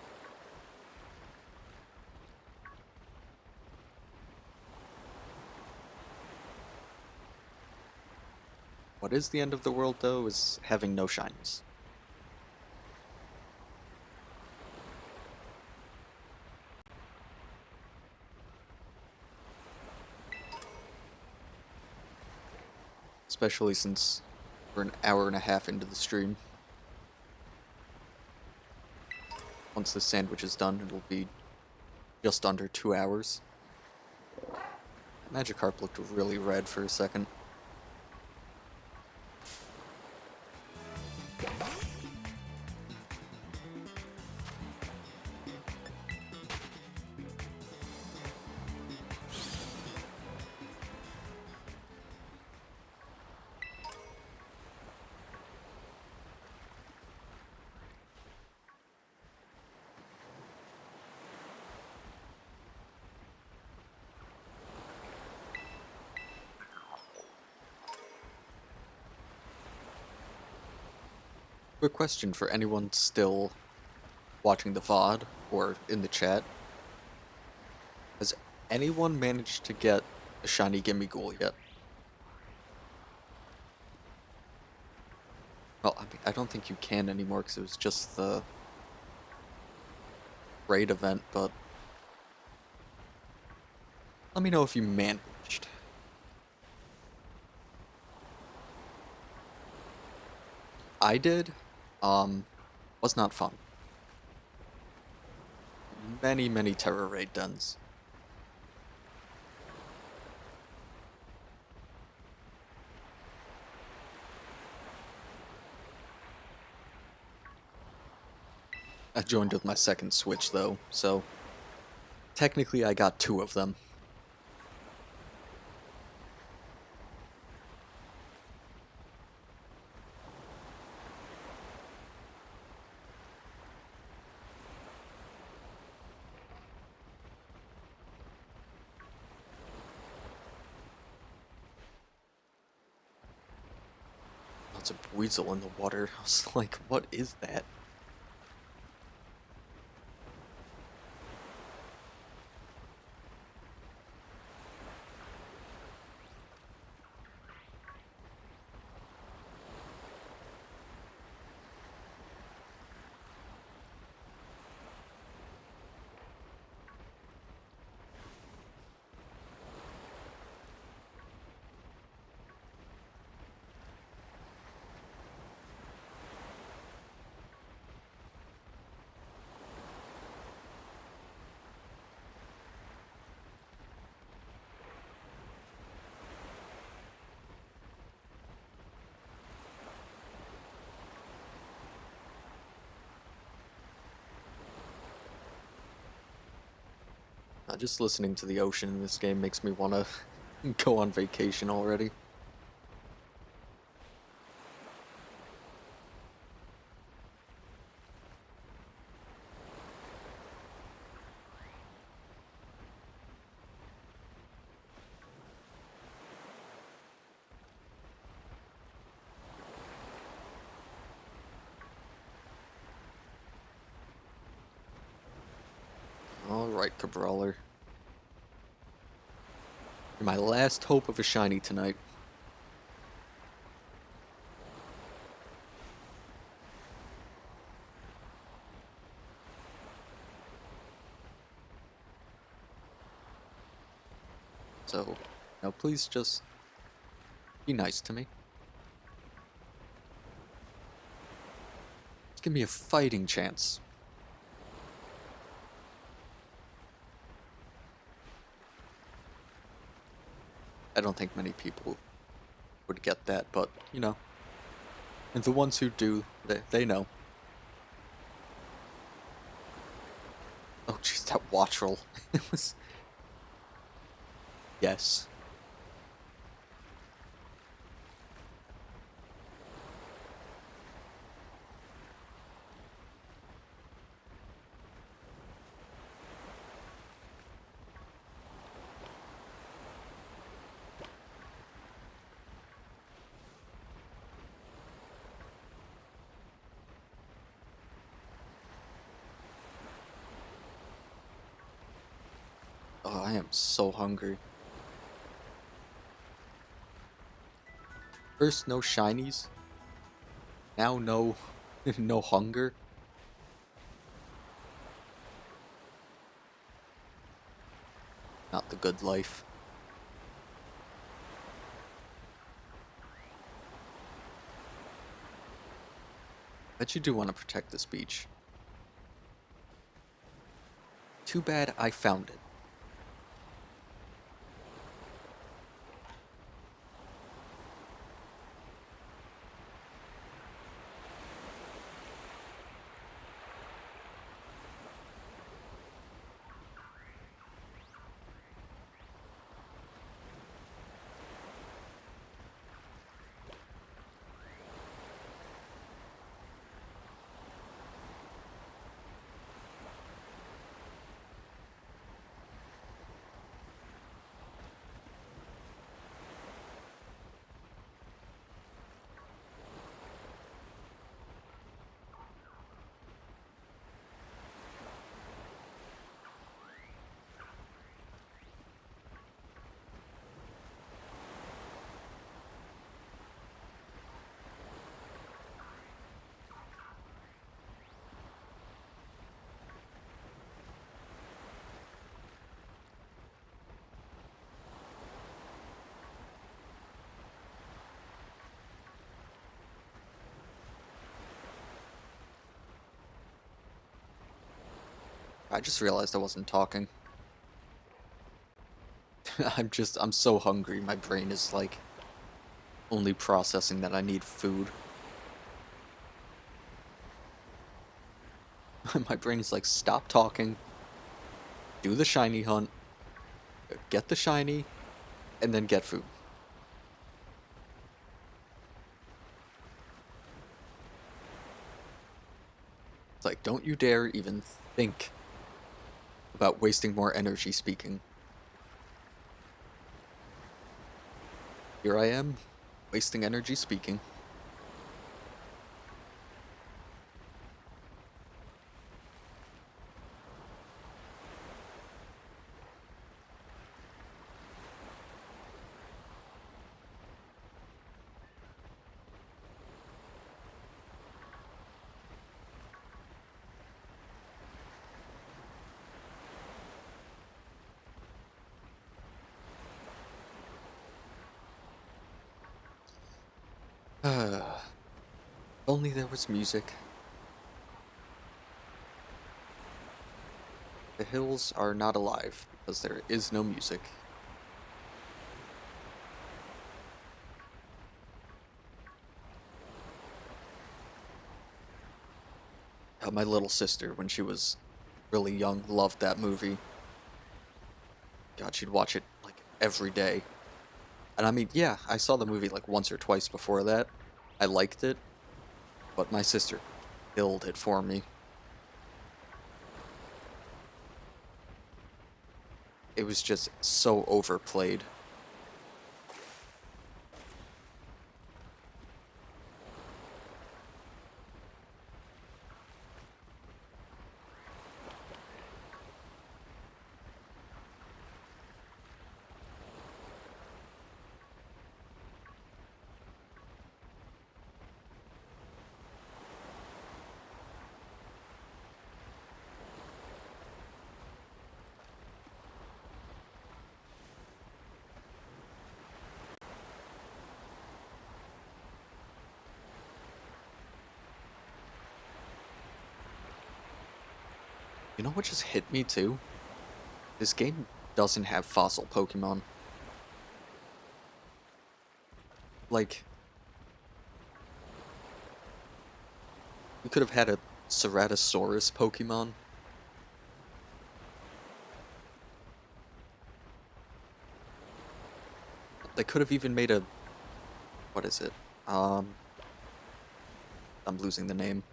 What is the end of the world, though, is having no shinies. Especially since we're an hour and a half into the stream. Once the sandwich is done, it'll be just under 2 hours. Magikarp looked really red for a second. Quick question for anyone still watching the VOD or in the chat. Has anyone managed to get a shiny Gimme Ghoul yet? Well, I mean, I don't think you can anymore because it was just the raid event, but let me know if you managed. I did. Was not fun. Many terror raid dens. I joined with my second Switch though, so technically I got two of them. Lots of weasel in the water. I was like, what is that? Just listening to the ocean in this game makes me want to go on vacation already. Alright, Cabrawler. You're my last hope of a shiny tonight. So, now please just be nice to me. Just give me a fighting chance. I don't think many people would get that, but, you know. And the ones who do, they know. Oh jeez, that watch roll. It was... Yes. Oh, I am so hungry. First, no shinies. Now, no, no hunger. Not the good life. Bet you do want to protect this beach. Too bad I found it. I just realized I wasn't talking. I'm so hungry, my brain is like only processing that I need food. My brain is like, stop talking, do the shiny hunt, get the shiny, and then get food. It's like, don't you dare even think about wasting more energy speaking. Here I am, wasting energy speaking. If only there was music. The hills are not alive because there is no music. My little sister, when she was really young, loved that movie. God, she'd watch it like every day. And I mean, yeah, I saw the movie like once or twice before that. I liked it, but my sister killed it for me. It was just so overplayed. You know what just hit me too? This game doesn't have fossil Pokemon. Like, we could have had a Ceratosaurus Pokemon. They could have even made a... What is it? Um, I'm losing the name.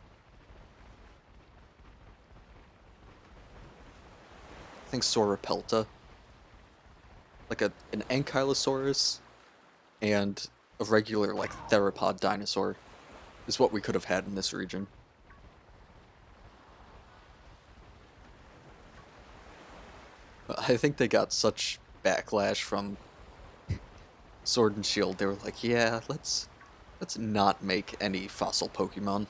I think Sorapelta. Like an Ankylosaurus and a regular, like, theropod dinosaur is what we could have had in this region. I think they got such backlash from Sword and Shield. They were like, yeah, let's not make any fossil Pokemon.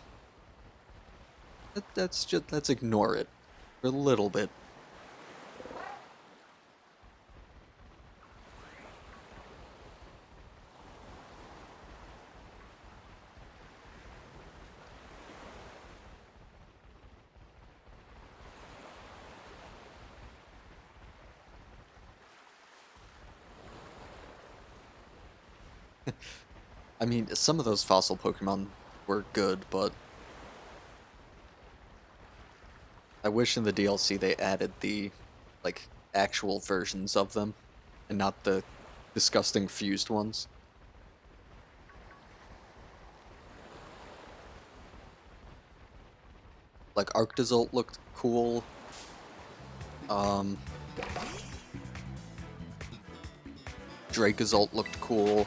Let's ignore it for a little bit. I mean, some of those fossil Pokemon were good, but I wish in the DLC they added the, like, actual versions of them, and not the disgusting fused ones. Like, Arctozolt looked cool. Um, Dracozolt looked cool.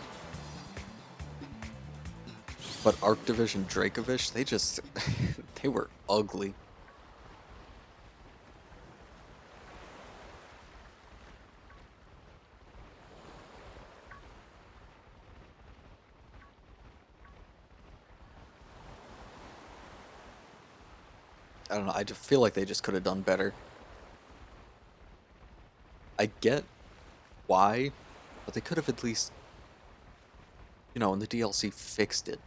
But Arctovish and Dracovish, they just... they were ugly. I don't know, I just feel like they just could have done better. I get why, but they could have at least, you know, in the DLC fixed it.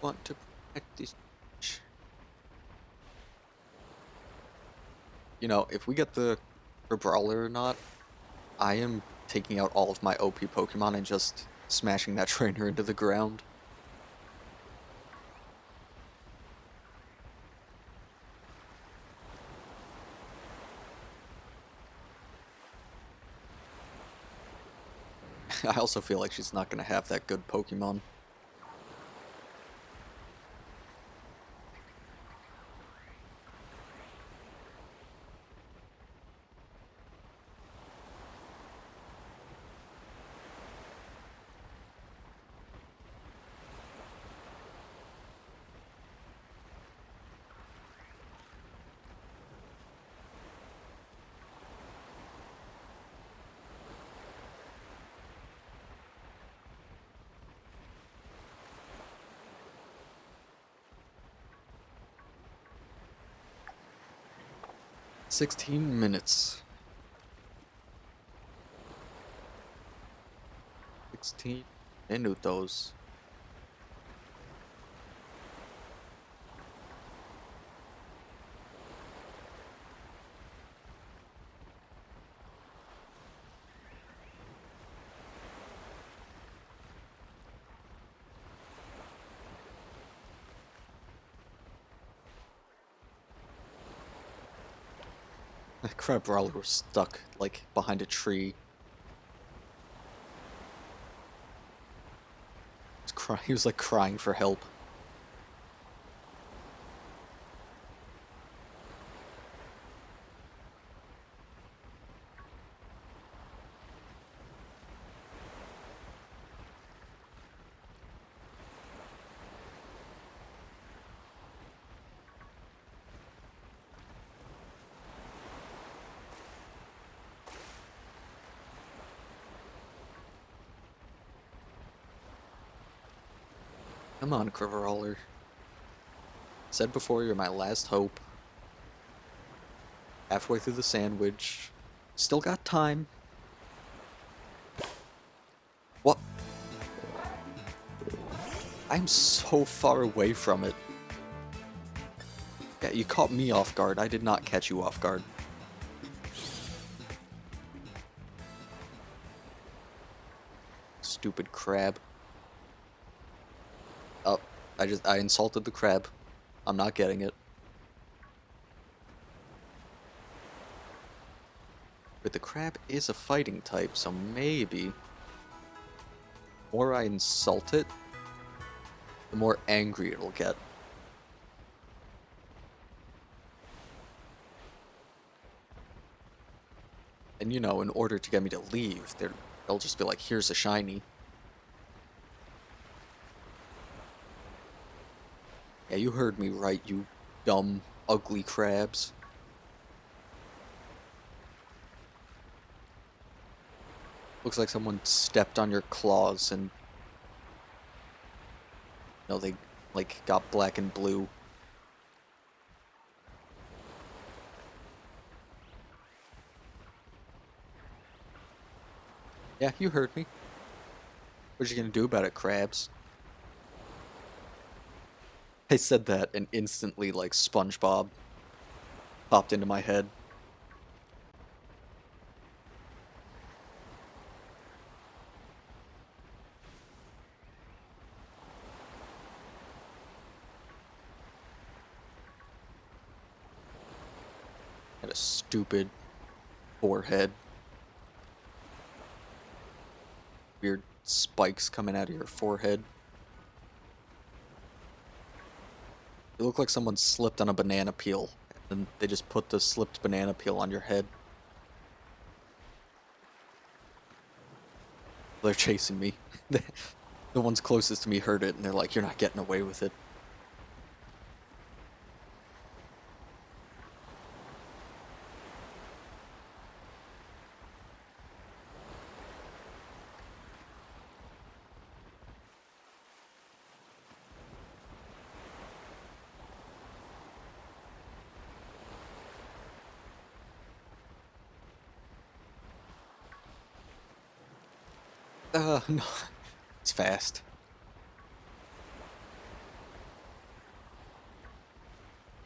Want to protect these... You know, if we get the Brawler or not, I am taking out all of my OP Pokemon and just smashing that trainer into the ground. I also feel like she's not going to have that good Pokemon. $16 minutes. 16 minutos. That crab Brawler was stuck, like, behind a tree. He was like crying for help. Come on, Crabrawler. Said before, you're my last hope. Halfway through the sandwich. Still got time. What? I'm so far away from it. Yeah, you caught me off guard. I did not catch you off guard. Stupid crab. Oh, I insulted the crab. I'm not getting it. But the crab is a fighting type, so maybe... the more I insult it, the more angry it'll get. And you know, in order to get me to leave, they'll just be like, here's a shiny. Yeah, you heard me right, you dumb, ugly crabs. Looks like someone stepped on your claws and... no, they, like, got black and blue. Yeah, you heard me. What you gonna do about it, crabs? I said that and instantly, like, SpongeBob popped into my head. Had a stupid forehead. Weird spikes coming out of your forehead. You look like someone slipped on a banana peel, and they just put the slipped banana peel on your head. They're chasing me. The ones closest to me heard it, and they're like, you're not getting away with it. No. It's fast.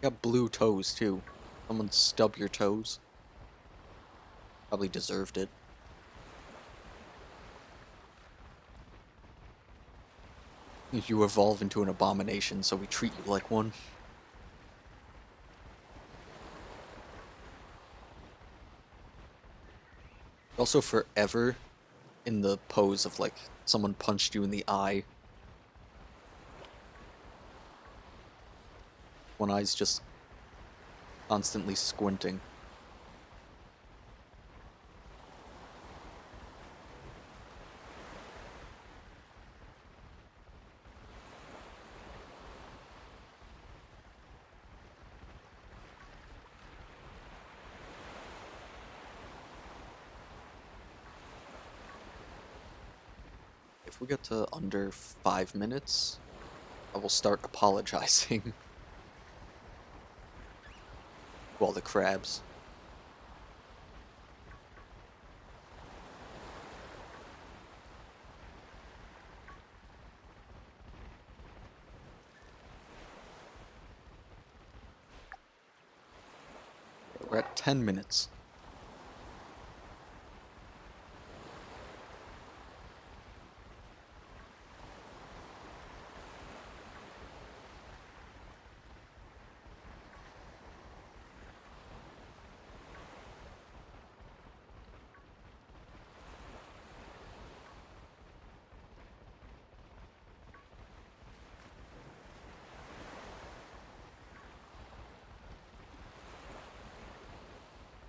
Got blue toes, too. Someone stub your toes. Probably deserved it. You evolve into an abomination, so we treat you like one. Also forever in the pose of like someone punched you in the eye. One eye's just constantly squinting. If we get to under 5 minutes, I will start apologizing to all the crabs. We're at 10 minutes.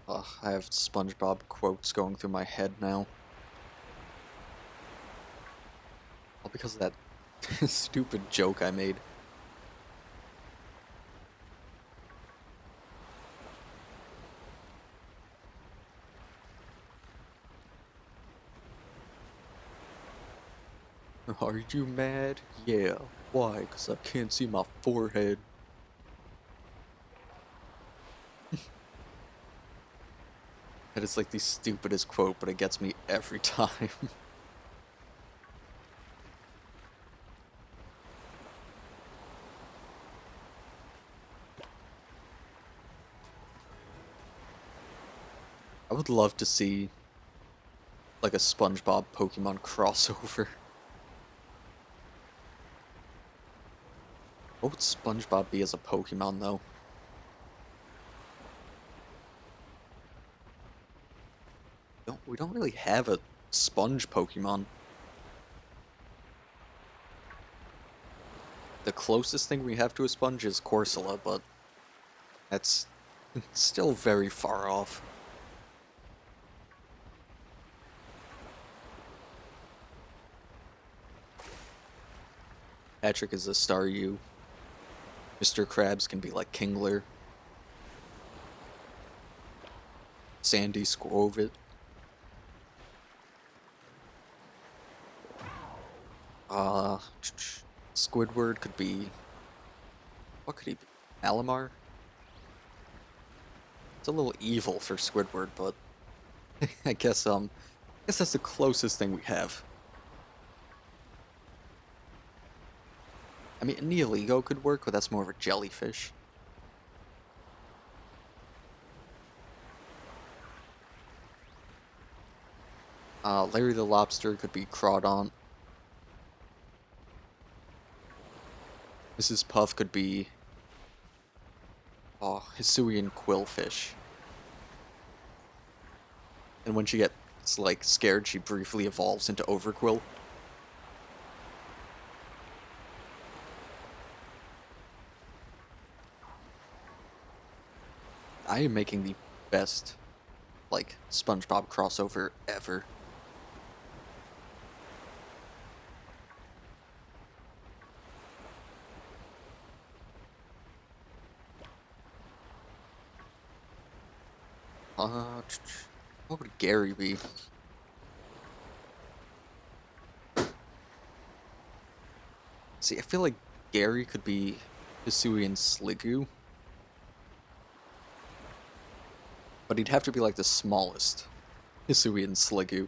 Ugh, I have SpongeBob quotes going through my head now. All because of that stupid joke I made. Are you mad? Yeah. Why? 'Cause I can't see my forehead. That is like the stupidest quote, but it gets me every time. I would love to see like a SpongeBob Pokemon crossover. What would SpongeBob be as a Pokemon though? We don't really have a sponge Pokemon. The closest thing we have to a sponge is Corsola, but that's still very far off. Patrick is a Staryu. Mr. Krabs can be like Kingler. Sandy Squovit. Squidward could be... What could he be? Malamar? It's a little evil for Squidward, but I guess that's the closest thing we have. I mean, Neoligo could work, but that's more of a jellyfish. Larry the Lobster could be Crawdaunt. Mrs. Puff could be... Hisuian Quillfish. And when she gets, like, scared, she briefly evolves into Overquill. I am making the best, like, SpongeBob crossover ever. What would Gary be? See, I feel like Gary could be Hisuian Sliggoo. But he'd have to be like the smallest Hisuian Sliggoo.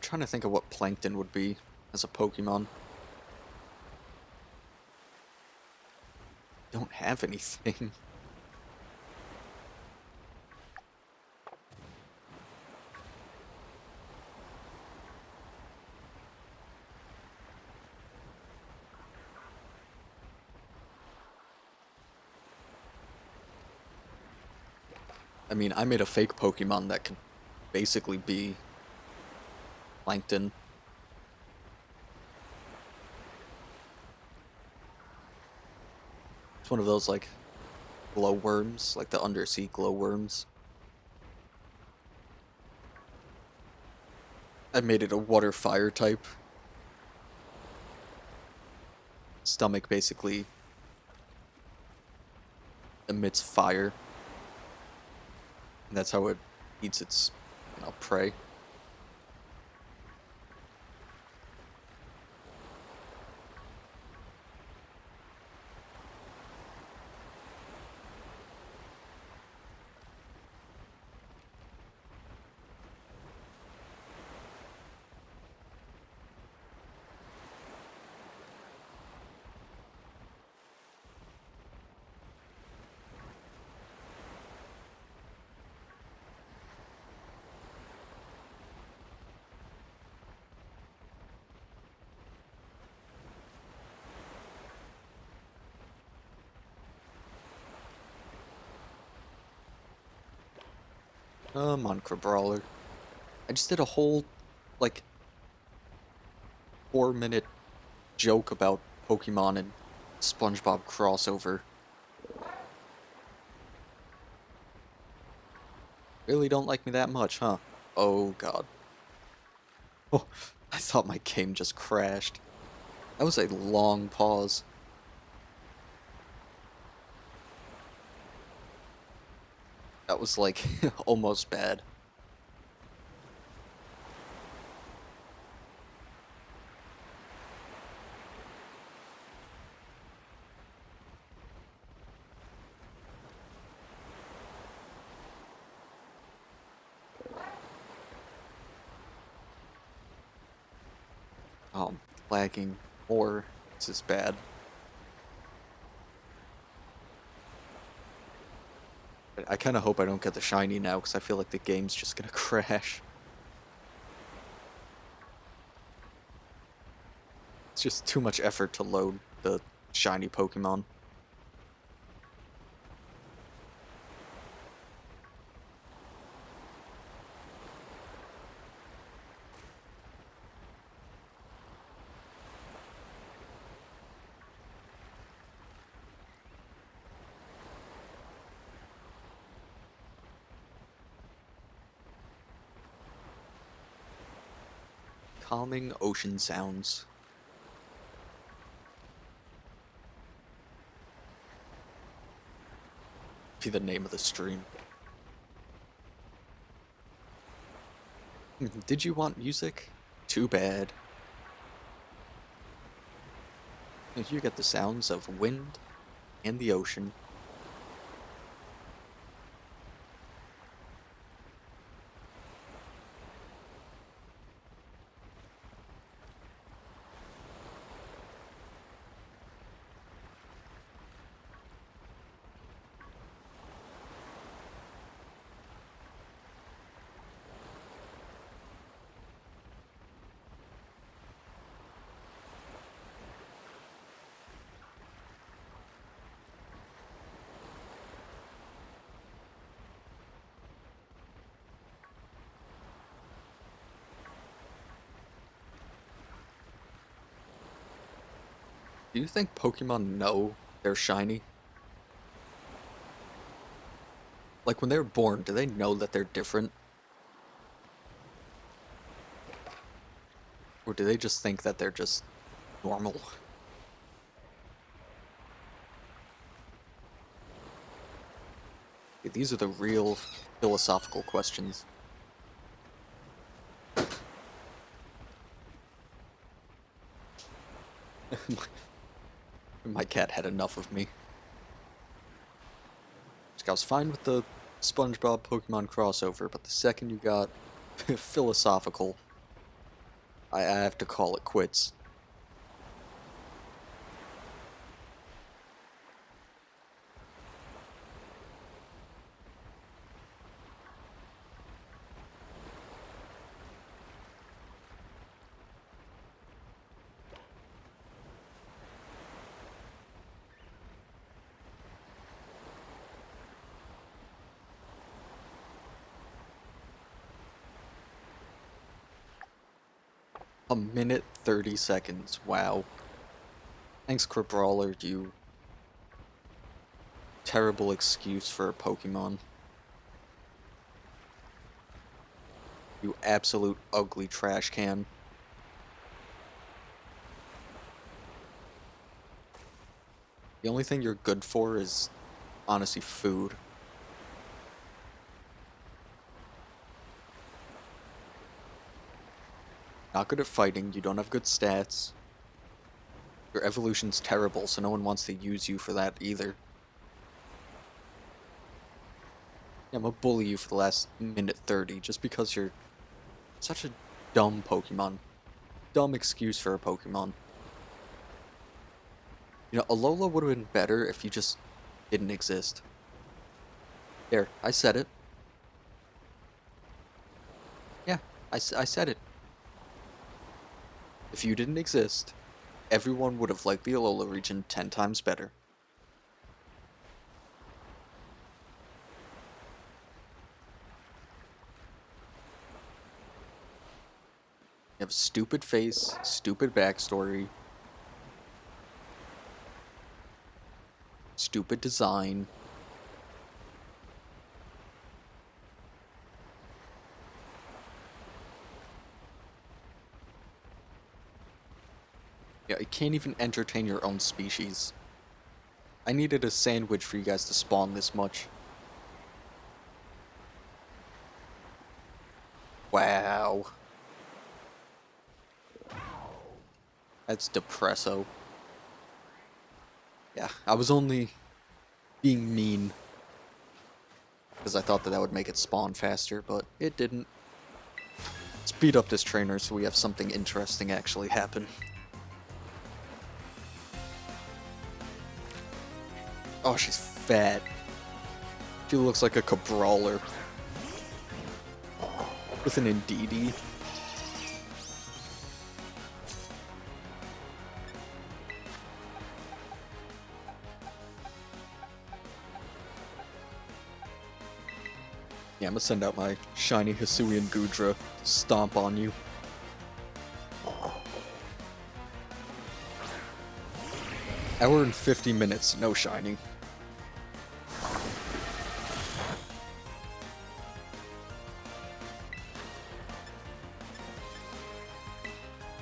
I'm trying to think of what Plankton would be as a Pokemon. Don't have anything. I mean, I made a fake Pokemon that could basically be Plankton. It's one of those, like, glowworms, like the undersea glowworms. I made it a water-fire type. Stomach basically emits fire. And that's how it eats its, prey. Minecraft Brawler. I just did a whole, like, 4-minute joke about Pokemon and SpongeBob crossover. Really don't like me that much, huh? Oh god. Oh, I thought my game just crashed. That was a long pause. That was, like, almost bad. Oh, lagging more. This is bad. I kind of hope I don't get the shiny now, because I feel like the game's just gonna crash. It's just too much effort to load the shiny Pokemon. Calming ocean sounds. Be the name of the stream. Did you want music? Too bad. You get the sounds of wind and the ocean. Do you think Pokemon know they're shiny? Like, when they're born, do they know that they're different? Or do they just think that they're just normal? These are the real philosophical questions. My cat had enough of me. I was fine with the SpongeBob Pokemon crossover, but the second you got philosophical, I have to call it quits. A minute 30 seconds. Wow. Thanks, Crabrawler, you terrible excuse for a Pokemon. You absolute ugly trash can. The only thing you're good for is, honestly, food. Not good at fighting, you don't have good stats. Your evolution's terrible, so no one wants to use you for that either. Yeah, I'm gonna bully you for the last minute 30 just because you're such a dumb Pokemon. Dumb excuse for a Pokemon. You know, Alola would have been better if you just didn't exist. There, I said it. Yeah, I said it. If you didn't exist, everyone would have liked the Alola region 10 times better. You have a stupid face, stupid backstory, stupid design. Yeah, you can't even entertain your own species. I needed a sandwich for you guys to spawn this much. Wow. That's depresso. Yeah, I was only being mean because I thought that that would make it spawn faster, but it didn't. Speed up this trainer so we have something interesting actually happen. Oh, she's fat. She looks like a Cabrawler with an Indeedee. Yeah, I'm gonna send out my shiny Hisuian Gudra to stomp on you. Hour and 50 minutes, no shiny.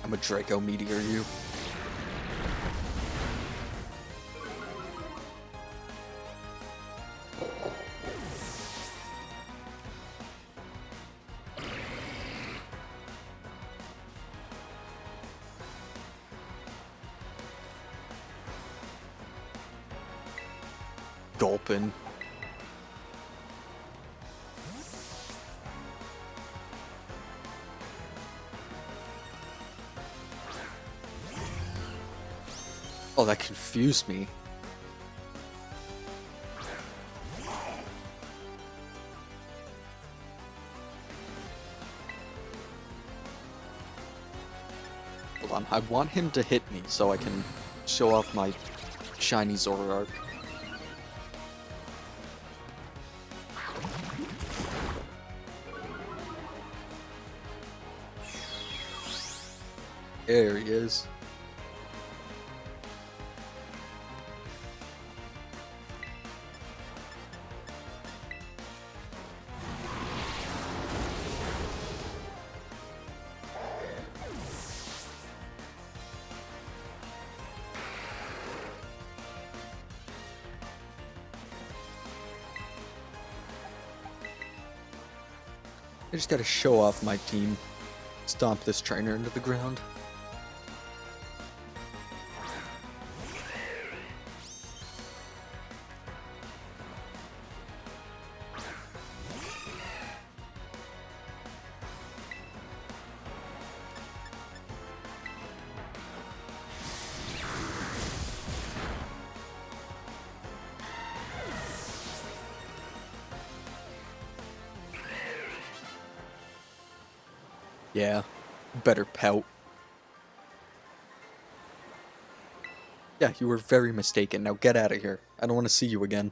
I'm a Draco Meteor you. Gulpin. Oh, that confused me. Hold on, I want him to hit me so I can show off my shiny Zoroark. There he is. I just gotta show off my team. Stomp this trainer into the ground. Yeah, better pout. Yeah, you were very mistaken. Now get out of here. I don't want to see you again.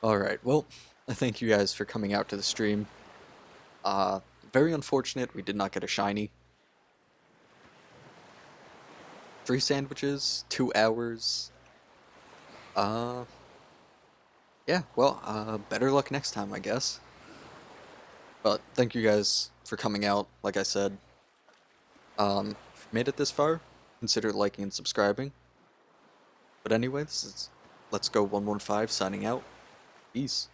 Alright, well, I thank you guys for coming out to the stream. Very unfortunate we did not get a shiny. 3 sandwiches, 2 hours. Uh, yeah, well, better luck next time, I guess. But thank you guys for coming out, like I said. If you made it this far, consider liking and subscribing. But anyway, this is Let's Go 115 signing out. Peace.